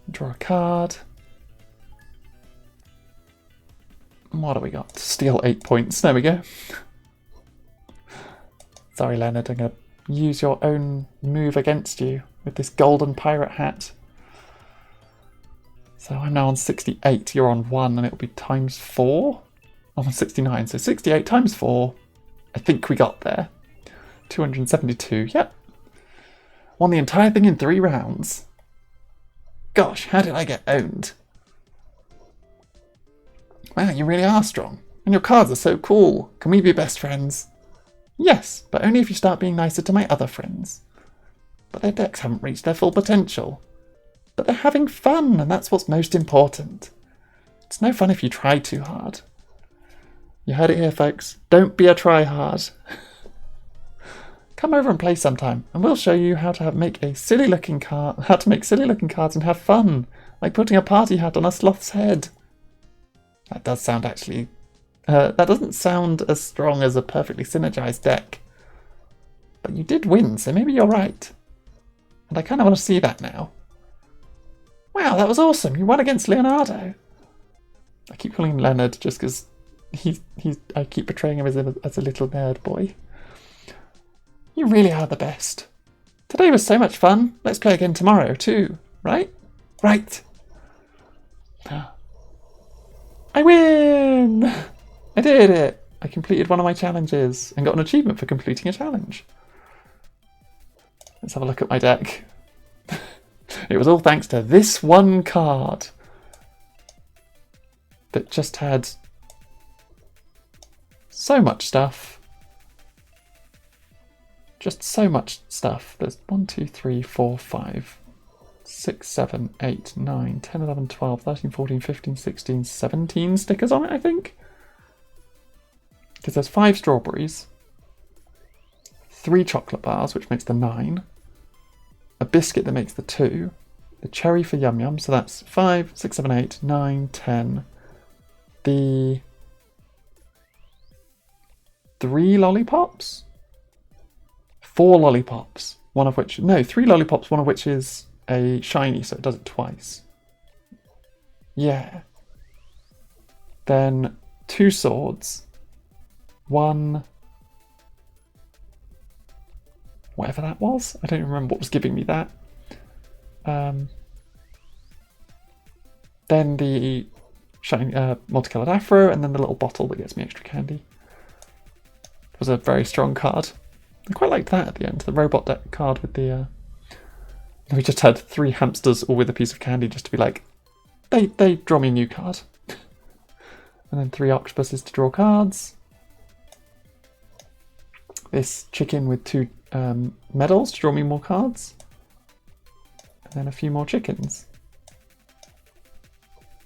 draw a card. What do we got? Steal 8 points. There we go. Sorry, Leonard. I'm going to use your own move against you. with this golden pirate hat. So I'm now on 68, you're on 1, and it'll be times 4. I'm on 69, so 68 times 4. I think we got there. 272, yep. Won the entire thing in 3 rounds. Gosh, how did I get owned? Wow, you really are strong. And your cards are so cool. Can we be best friends? Yes, but only if you start being nicer to my other friends. But their decks haven't reached their full potential. But they're having fun, and that's what's most important. It's no fun if you try too hard. You heard it here, folks. Don't be a tryhard. Come over and play sometime, and we'll show you how to make silly looking cards and have fun, like putting a party hat on a sloth's head. That does sound actually... that doesn't sound as strong as a perfectly synergized deck. But you did win, so maybe you're right. And I kind of want to see that now. Wow, that was awesome. You won against Leonardo. I keep calling him Leonard just because I keep portraying him as a little nerd boy. You really are the best. Today was so much fun. Let's play again tomorrow too, right? Right. I win! I did it! I completed one of my challenges and got an achievement for completing a challenge. Let's have a look at my deck. It was all thanks to this one card that just had so much stuff. Just so much stuff. There's 1, 2, 3, 4, 5, 6, 7, 8, 9, 10, 11, 12, 13, 14, 15, 16, 17 stickers on it, I think. Because there's 5 strawberries, 3 chocolate bars, which makes the 9, a biscuit that makes the 2, the cherry for Yum Yum, so that's 5, 6, 7, 8, 9, 10, the 3 lollipops? 4 lollipops, 3 lollipops, one of which is a shiny, so it does it twice. Yeah. Then 2 swords, 1... whatever that was. I don't remember what was giving me that. Then the shiny multicoloured afro, and then the little bottle that gets me extra candy. It was a very strong card. I quite liked that at the end, the robot deck card with the... we just had 3 hamsters all with a piece of candy just to be like, they draw me a new card. And then 3 octopuses to draw cards. This chicken with 2 medals to draw me more cards. And then a few more chickens.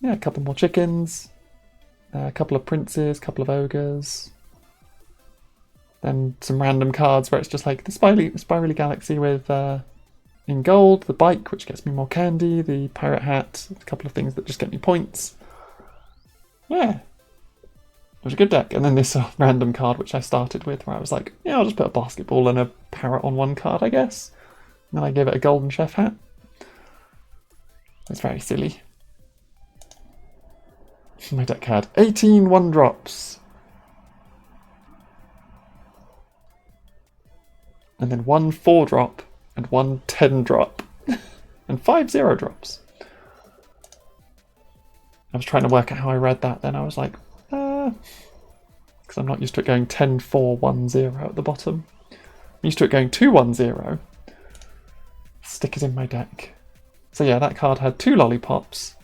Yeah, a couple more chickens. A couple of princes, a couple of ogres. Then some random cards where it's just like the spirally galaxy with in gold, the bike which gets me more candy, the pirate hat, a couple of things that just get me points. Yeah. It was a good deck. And then this random card which I started with where I was like, yeah, I'll just put a basketball and a parrot on one card, I guess. And then I gave it a golden chef hat. It's very silly. My deck had 18 1-drops. And then 1 4-drop and 1 10-drop. And 5 0-drops. I was trying to work out how I read that, then I was like, because I'm not used to it going 10 4 1 0 at the bottom. I'm used to it going 2 1 0. Stickers in my deck. So yeah, that card had 2 lollipops,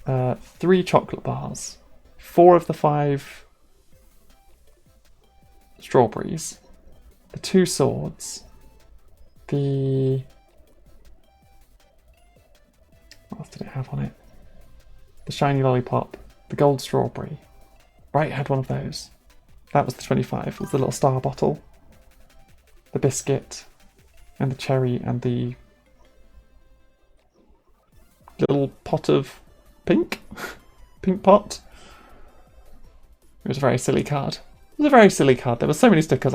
3 chocolate bars, 4 of the 5 strawberries, the 2 swords, the... what else did it have on it? The shiny lollipop, the gold strawberry. Right, it had one of those. That was the 25, it was the little star bottle. The biscuit, and the cherry, and the little pot of pink. Pink pot. It was a very silly card. It was a very silly card. There were so many stickers on